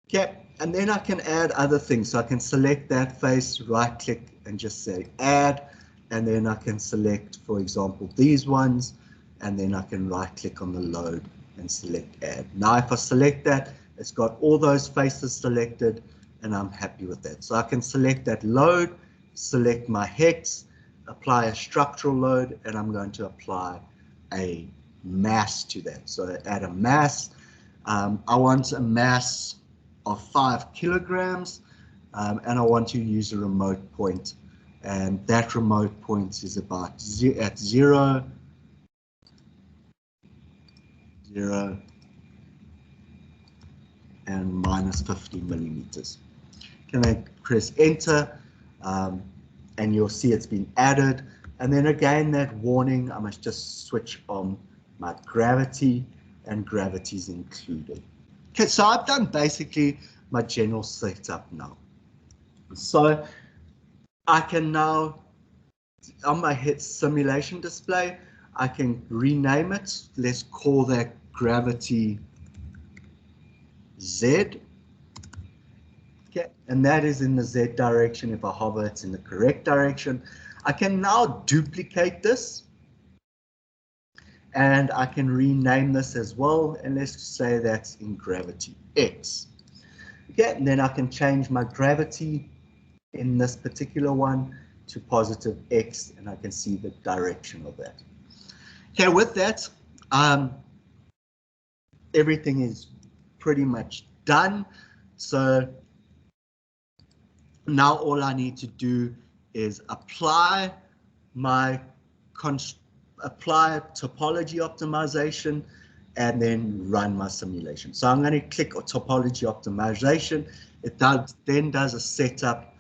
Okay, and then I can add other things. So I can select that face, right click, and just say add, and then I can select, for example, these ones, and then I can right click on the load and select add. Now if I select that, it's got all those faces selected, and I'm happy with that. So I can select that load, select my hex, apply a structural load, and I'm going to apply a mass to that. So add a mass. I want a mass of 5 kilograms, and I want to use a remote point, and that remote point is about at 0, 0, and minus 50 millimeters. Can I press enter, and you'll see it's been added. And then again, that warning, I must just switch on my gravity, and gravity is included. Okay, so I've done basically my general setup now. So I can now, on my hit simulation display, I can rename it. Let's call that gravity Z. Okay, and that is in the Z direction. If I hover, it's in the correct direction. I can now duplicate this, And I can rename this as well, and let's say that's in gravity X. Okay, and then I can change my gravity in this particular one to positive X, and I can see the direction of that. Okay, with that, everything is pretty much done. So now all I need to do is apply topology optimization and then run my simulation. So I'm going to click on topology optimization. It then does a setup.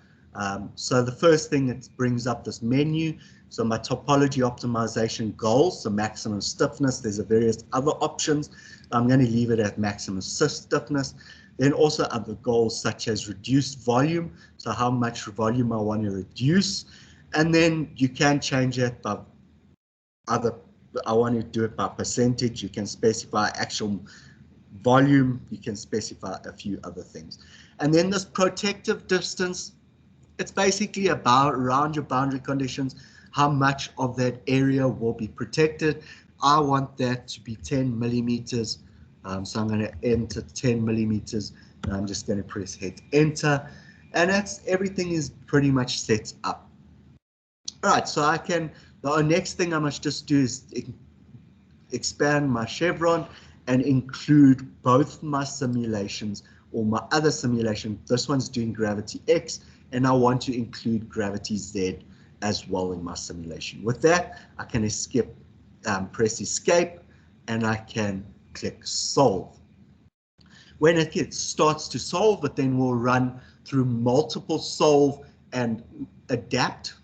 So the first thing, it brings up this menu. So my topology optimization goals, so maximum stiffness, there's various other options. I'm going to leave it at maximum stiffness. Then also other goals such as reduced volume, so how much volume I want to reduce. And then you can change it by I want to do it by percentage. You can specify actual volume. You can specify a few other things. And then this protective distance, it's basically about around your boundary conditions, how much of that area will be protected. I want that to be 10 millimeters. So I'm going to enter 10 millimeters. And I'm just going to press hit enter. And that's everything is pretty much set up. All right, so the next thing I must just do is expand my chevron and include both my simulations or my other simulation. This one's doing gravity X, and I want to include gravity Z as well in my simulation. With that, I can press escape, and I can click solve. When it starts to solve, it then will run through multiple solve and adapt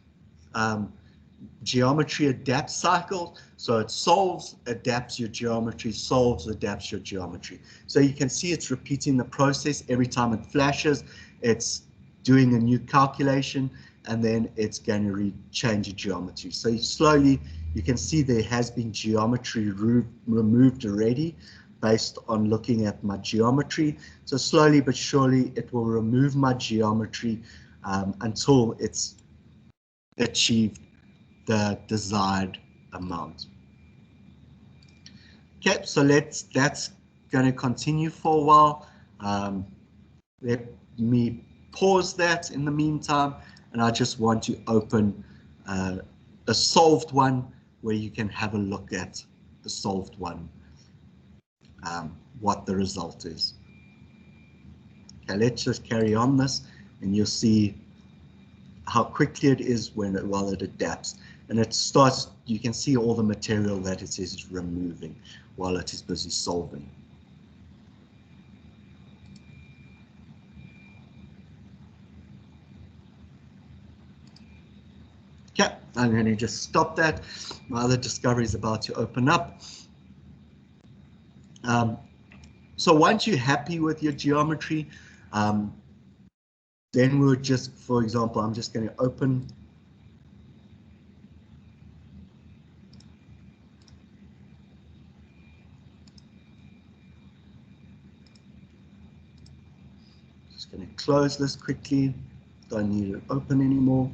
geometry adapt cycle. So it solves, adapts your geometry, solves, adapts your geometry. So you can see it's repeating the process every time it flashes. It's doing a new calculation, and then it's going to change your geometry. So slowly you can see there has been geometry removed already based on looking at my geometry. So slowly but surely it will remove my geometry until it's achieved the desired amount. Okay, so that's going to continue for a while. Let me pause that in the meantime, and I just want to open a solved one where you can have a look at the solved one, what the result is. Okay, let's just carry on this, and you'll see how quickly it is while it adapts. And it starts, you can see all the material that it is removing while it is busy solving. Okay, I'm going to just stop that. My other discovery is about to open up. So once you're happy with your geometry, then we'll just, for example, I'm just going to open going to close this quickly. Don't need it open anymore.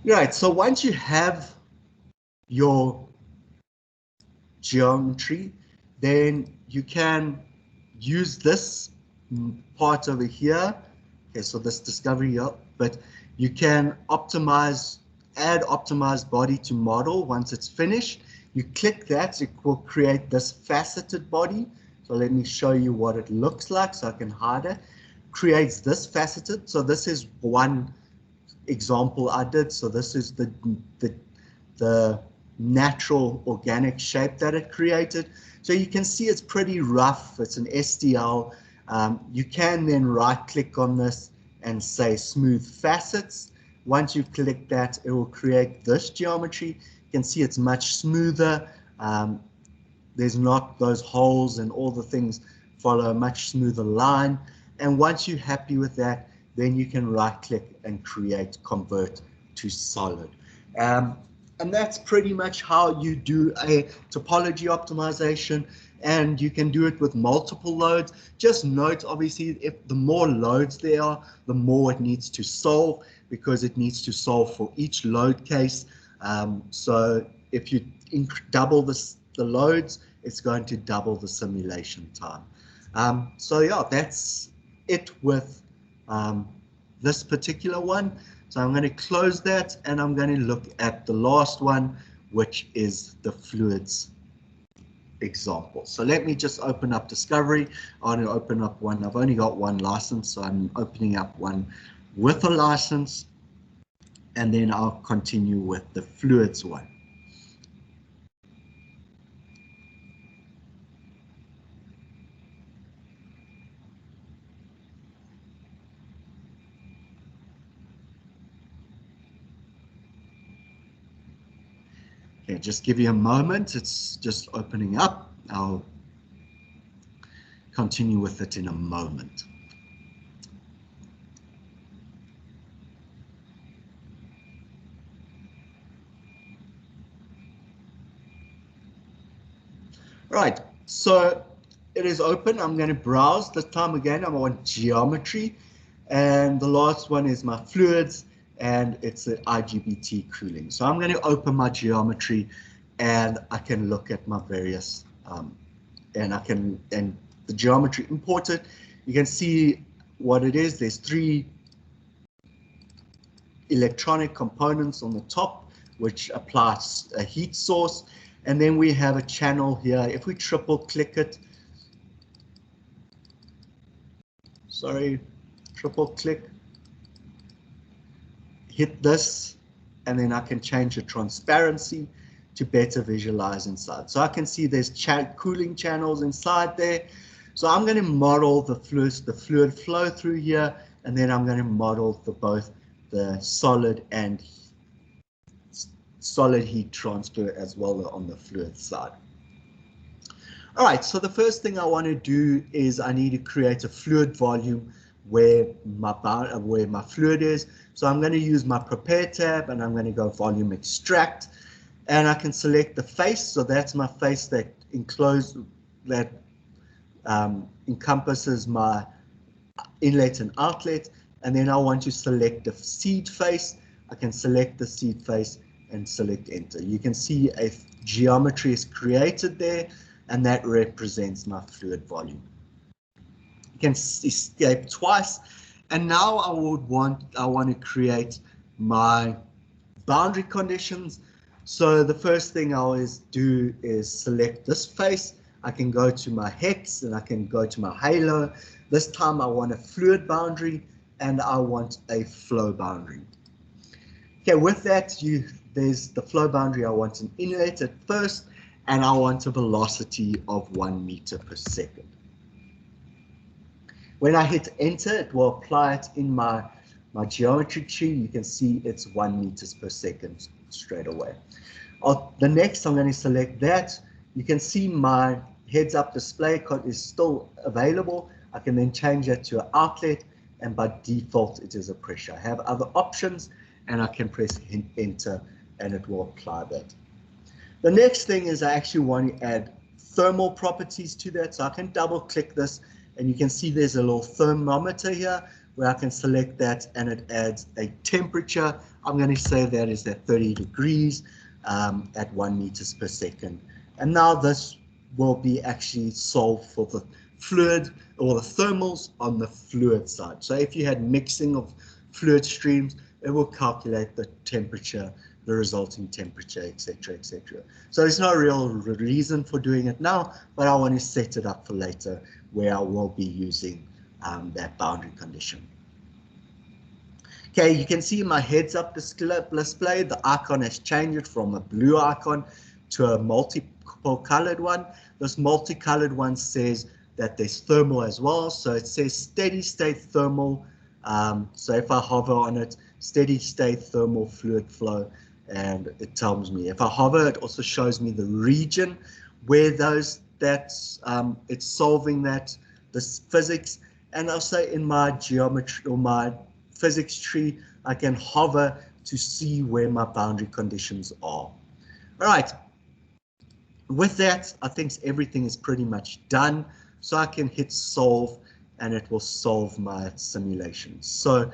Right, so once you have your geometry, then you can use this part over here. Okay, so this discovery here, but you can optimize, add optimized body to model once it's finished. You click that, it will create this faceted body. So let me show you what it looks like so I can hide it. Creates this faceted. So this is one example I did. So this is the natural organic shape that it created. So you can see it's pretty rough. It's an STL. You can then right click on this and say smooth facets. Once you click that, it will create this geometry. You can see it's much smoother. There's not those holes, and all the things follow a much smoother line. And once you're happy with that, then you can right click and create convert to solid. And that's pretty much how you do a topology optimization, and you can do it with multiple loads. Just note, obviously, if the more loads there are, the more it needs to solve, because it needs to solve for each load case. So if double the loads, it's going to double the simulation time. So yeah, that's it with this particular one. So I'm going to close that, and I'm going to look at the last one, which is the fluids example. So let me just open up Discovery. I want to open up one. I've only got one license, so I'm opening up one with a license, and then I'll continue with the fluids one. Okay, just give you a moment. It's just opening up. I'll continue with it in a moment. Right, so it is open. I'm going to browse. This time again, I want geometry. And the last one is my fluids, and it's the IGBT cooling. So I'm going to open my geometry, and I can look at my various, and the geometry imported. You can see what it is. There's 3 electronic components on the top, which applies a heat source. And then we have a channel here. If we triple click it, triple click, hit this, and then I can change the transparency to better visualize inside. So I can see there's cooling channels inside there. So I'm going to model the fluid flow through here, and then I'm going to model for both the solid and solid heat transfer as well on the fluid side. All right, so the first thing I want to do is I need to create a fluid volume where my fluid is. So I'm going to use my prepare tab, and I'm going to go volume extract, and I can select the face. So that's my face that encompasses my inlet and outlet. And then I want to select the seed face. I can select the seed face and select enter. You can see a geometry is created there, and that represents my fluid volume. You can escape twice, and now I want to create my boundary conditions. So the first thing I always do is select this face. I can go to my hex, and I can go to my halo. This time I want a fluid boundary, and I want a flow boundary. Okay, with that, there's the flow boundary. I want an inlet at first, and I want a velocity of 1 meter per second. When I hit enter, it will apply it in my geometry tree. You can see it's 1 meters per second straight away. The next, I'm going to select that. You can see my heads-up display code is still available. I can then change that to an outlet, and by default, it is a pressure. I have other options, and I can press enter, and it will apply that. The next thing is I actually want to add thermal properties to that. So I can double click this, and you can see there's a little thermometer here where I can select that, and it adds a temperature. I'm going to say that is at 30 degrees at 1 meters per second. And now this will be actually solved for the fluid or the thermals on the fluid side. So if you had mixing of fluid streams, it will calculate the temperature, the resulting temperature, etc., etc. So there's no real reason for doing it now, but I want to set it up for later where I will be using that boundary condition. Okay, you can see my heads-up display, the icon has changed from a blue icon to a multiple colored one. This multicolored one says that there's thermal as well. So it says steady state thermal. So if I hover on it, steady state thermal fluid flow, and it tells me. If I hover, it also shows me the region where it's solving this physics. And also in my geometry or my physics tree, I can hover to see where my boundary conditions are. All right. With that, I think everything is pretty much done. So I can hit solve, and it will solve my simulation. So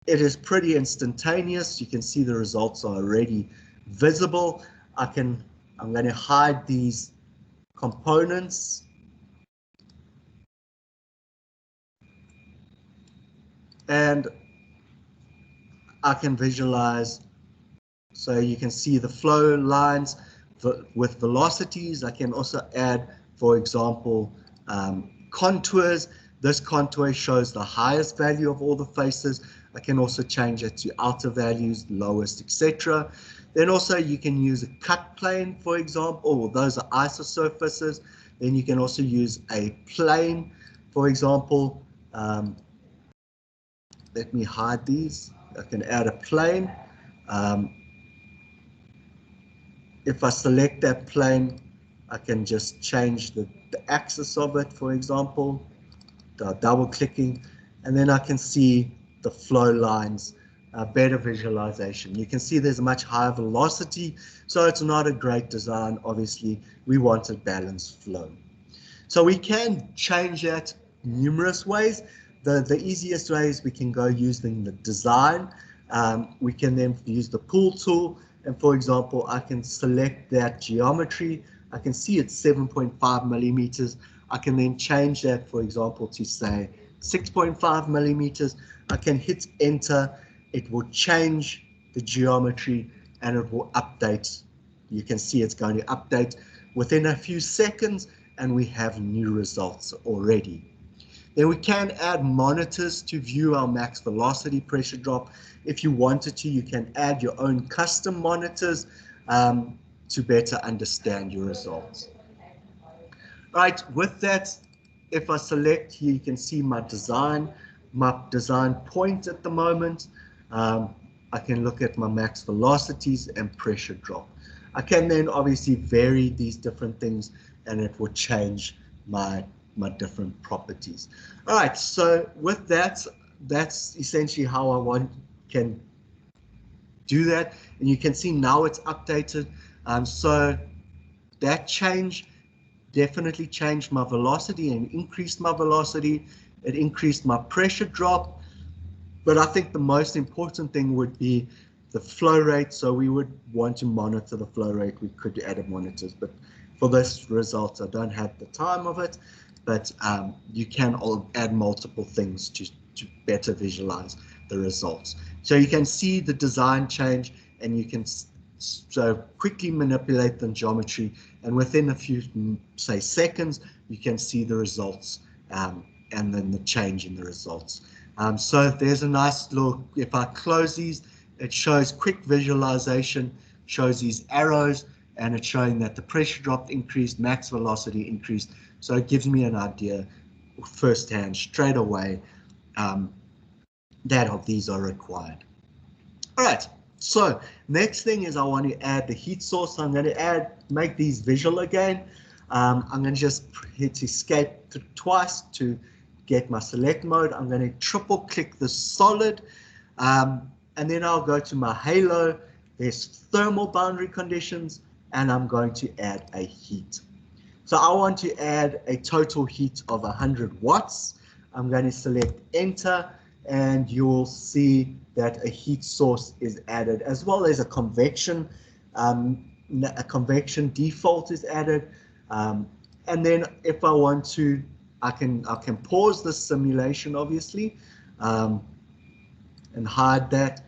it is pretty instantaneous. You can see the results are already visible. I'm going to hide these components. And I can visualize, so you can see the flow lines with velocities. I can also add, for example, contours. This contour shows the highest value of all the faces. I can also change it to outer values, lowest, etc. Then also you can use a cut plane, for example. Those are isosurfaces. Then you can also use a plane, for example. Let me hide these. I can add a plane. If I select that plane, I can just change the axis of it, for example, double clicking, and then I can see the flow lines, better visualization. You can see there's a much higher velocity, so it's not a great design. Obviously, we want a balanced flow. So we can change that numerous ways. The easiest way is we can go using the design. We can then use the pool tool. And for example, I can select that geometry. I can see it's 7.5 millimeters. I can then change that, for example, to say 6.5 millimeters. I can hit enter. It will change the geometry and it will update. You can see it's going to update within a few seconds, and we have new results already. Then we can add monitors to view our max velocity pressure drop. If you wanted to, you can add your own custom monitors to better understand your results. Right, with that, if I select here, you can see my design point at the moment. I can look at my max velocities and pressure drop. I can then obviously vary these different things and it will change my different properties. All right, so with that, that's essentially how I can do that. And you can see now it's updated. So that change definitely changed my velocity and increased my velocity. It increased my pressure drop. But I think the most important thing would be the flow rate. So we would want to monitor the flow rate. We could add monitors, but for this result, I don't have the time of it. But you can add multiple things to better visualize the results. So you can see the design change, and you can so quickly manipulate the geometry, and within a few, say, seconds, you can see the results and then the change in the results. So there's a nice look. If I close these, it shows quick visualization, shows these arrows, and it's showing that the pressure drop increased, max velocity increased. So it gives me an idea firsthand, straight away, that of these are required. All right, so next thing is I want to add the heat source. I'm going to make these visual again. I'm going to just hit escape twice to get my select mode. I'm going to triple click the solid, and then I'll go to my halo. There's thermal boundary conditions, and I'm going to add a heat. So I want to add a total heat of 100 watts. I'm going to select enter, and you'll see that a heat source is added, as well as a convection default is added. And then if I want to, I can pause the simulation, obviously, and hide that.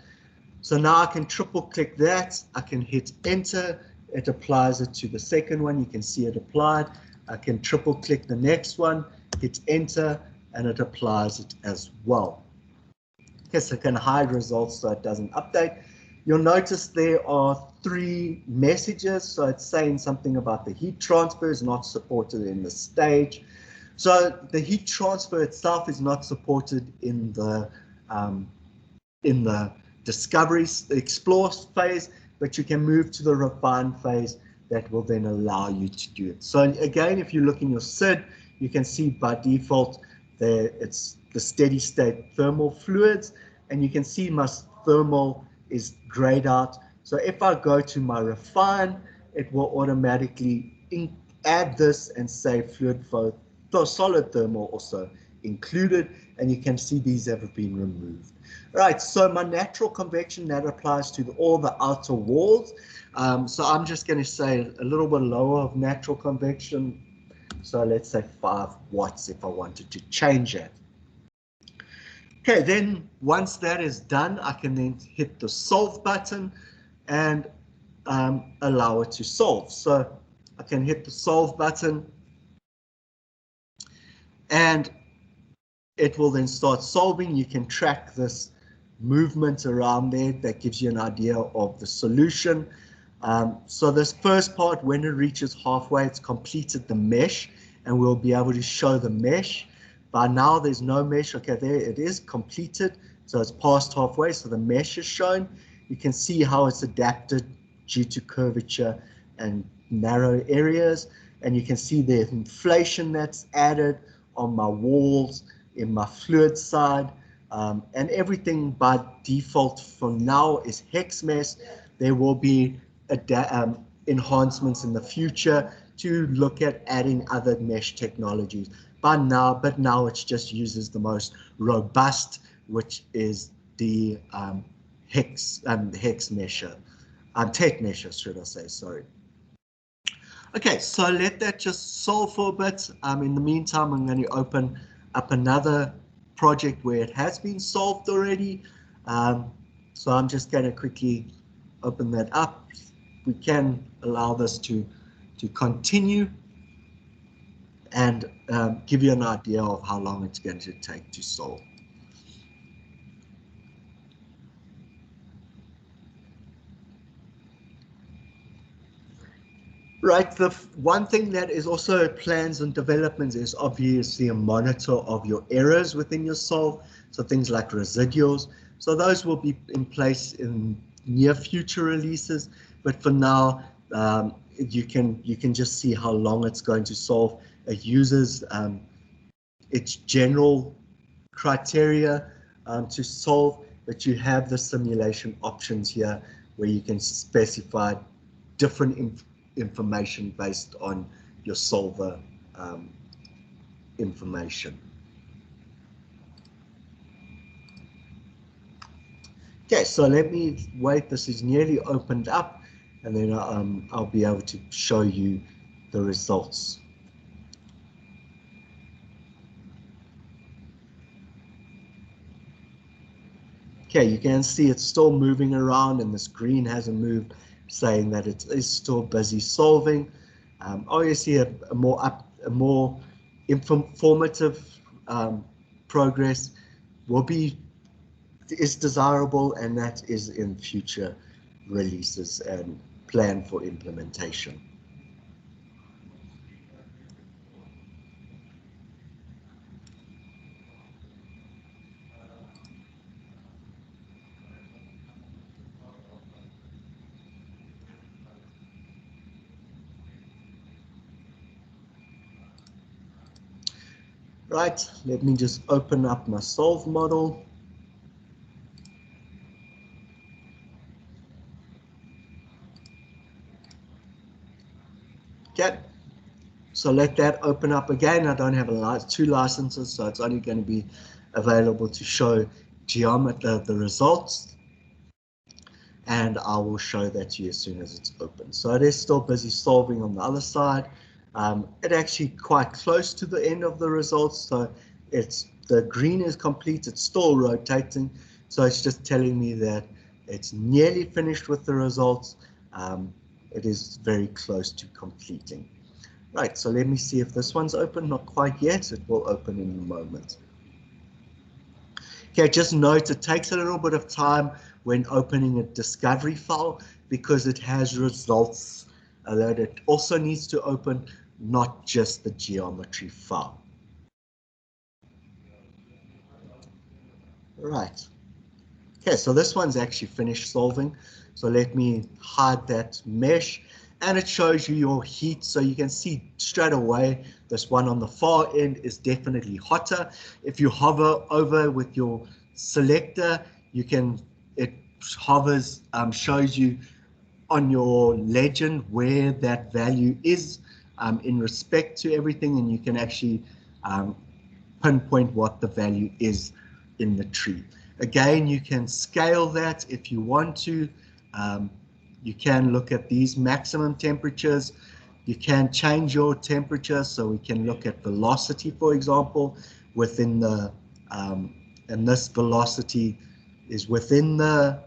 So now I can triple click that. I can hit enter. It applies it to the second one. You can see it applied. I can triple click the next one, hit enter, and it applies it as well. Okay, so I can hide results so it doesn't update. You'll notice there are 3 messages. So it's saying something about the heat transfer is not supported in the stage. So the heat transfer itself is not supported in the discovery, explore phase, but you can move to the refine phase that will then allow you to do it. So again, if you look in your SID, you can see by default there it's the steady state thermal fluids, and you can see my thermal is grayed out. So if I go to my refine, it will automatically add this and say fluid flow, solid thermal also included, and you can see these have been removed. Right, so my natural convection, that applies to all the outer walls. So I'm just going to say a little bit lower of natural convection. So let's say 5 watts if I wanted to change it. Okay, then once that is done, I can then hit the solve button and allow it to solve. So I can hit the solve button and it will then start solving. You can track this movement around there. That gives you an idea of the solution. So this first part, when it reaches halfway, it's completed the mesh, and we'll be able to show the mesh. By now there's no mesh. Okay, there it is completed. So it's past halfway, so the mesh is shown. You can see how it's adapted due to curvature and narrow areas. And you can see the inflation that's added on my walls, in my fluid side, and everything by default for now is hex mesh. There will be enhancements in the future to look at adding other mesh technologies. But now it just uses the most robust, which is the hex mesher, tape mesher, should I say? Sorry. Okay, so let that just solve for a bit. In the meantime, I'm going to open up another project where it has been solved already. So I'm just going to quickly open that up. We can allow this to continue and give you an idea of how long it's going to take to solve. Right, the one thing that is also plans and developments is obviously a monitor of your errors within your solve. So things like residuals. So those will be in place in near future releases. But for now, you can just see how long it's going to solve. It uses its general criteria to solve, but you have the simulation options here where you can specify different information based on your solver information. Okay, so let me wait. This is nearly opened up, and then I'll be able to show you the results. Okay, you can see it's still moving around, and this green hasn't moved, saying that it is still busy solving. Obviously, a more informative progress is desirable, and that is in future releases and plan for implementation. Right, let me just open up my solve model. Okay, so let that open up again. I don't have two licenses, so it's only going to be available to show geometry, the results. And I will show that to you as soon as it's open. So it is still busy solving on the other side. It's actually quite close to the end of the results. So the green is complete. It's still rotating. So it's just telling me that it's nearly finished with the results. It is very close to completing. Right, so let me see if this one's open. Not quite yet. It will open in a moment. Okay, just note it takes a little bit of time when opening a discovery file because it has results that it also needs to open, not just the geometry file. Right. Okay, so this one's actually finished solving. So let me hide that mesh, and it shows you your heat. So you can see straight away this one on the far end is definitely hotter. If you hover over with your selector, it hovers, shows you on your legend where that value is in respect to everything, and you can actually pinpoint what the value is in the tree. Again, you can scale that if you want to. You can look at these maximum temperatures. You can change your temperature, so we can look at velocity, for example, within the, and this velocity is within the,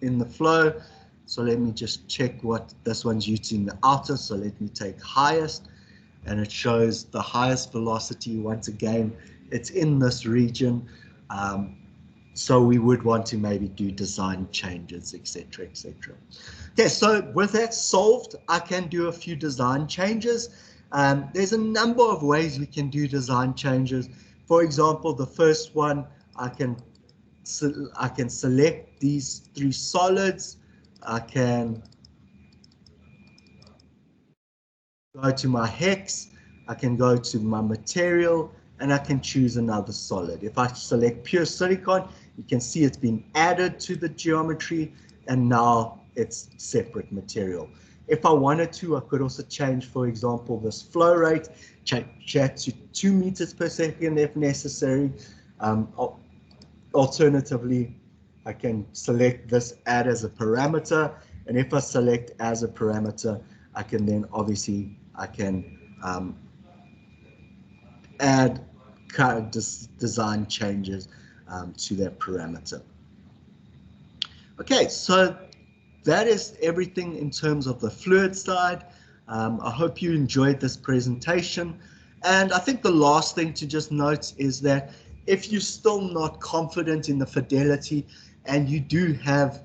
in the flow. So let me just check what this one's using the outer. So let me take highest, and it shows the highest velocity. Once again, it's in this region. So we would want to maybe do design changes, etc., etc. Okay, so with that solved, I can do a few design changes. There's a number of ways we can do design changes. For example, the first one, I can select these three solids. I can go to my hex. I can go to my material, and I can choose another solid. If I select pure silicon, you can see it's been added to the geometry, and now it's separate material. If I wanted to, I could also change, for example, this flow rate, change that to 2 meters per second if necessary. Alternatively, I can select this add as a parameter, and if I select as a parameter, I can then obviously, I can add design changes to that parameter. Okay, so that is everything in terms of the fluid side. I hope you enjoyed this presentation. And I think the last thing to just note is that if you're still not confident in the fidelity, and you do have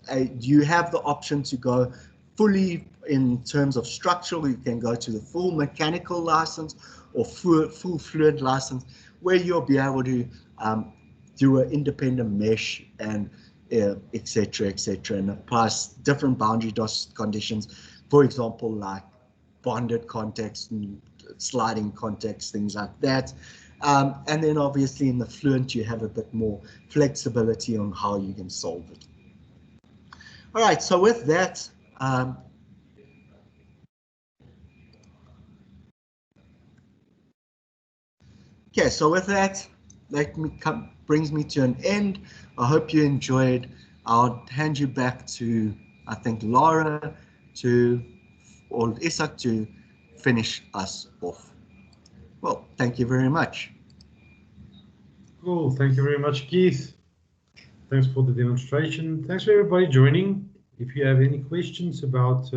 the option to go fully in terms of structural, you can go to the full mechanical license or full fluid license, where you'll be able to do an independent mesh and etc., etc., and apply different boundary conditions, for example, like bonded context and sliding context, things like that. And then obviously in the fluent, you have a bit more flexibility on how you can solve it. All right, so with that, okay, so with that, brings me to an end. I hope you enjoyed. I'll hand you back to, I think, Laura or Isak to finish us off. Well, thank you very much. Cool, thank you very much, Keith. Thanks for the demonstration. Thanks for everybody joining. If you have any questions about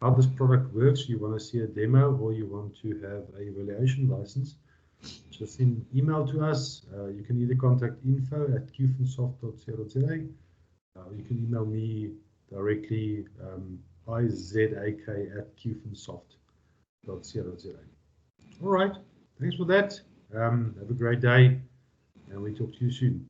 how this product works, you want to see a demo, or you want to have a evaluation license, just send email to us. You can either contact info@qfunsoft.co.za. You can email me directly, izak@qfunsoft.co.za. All right, thanks for that. Have a great day, and we talk to you soon.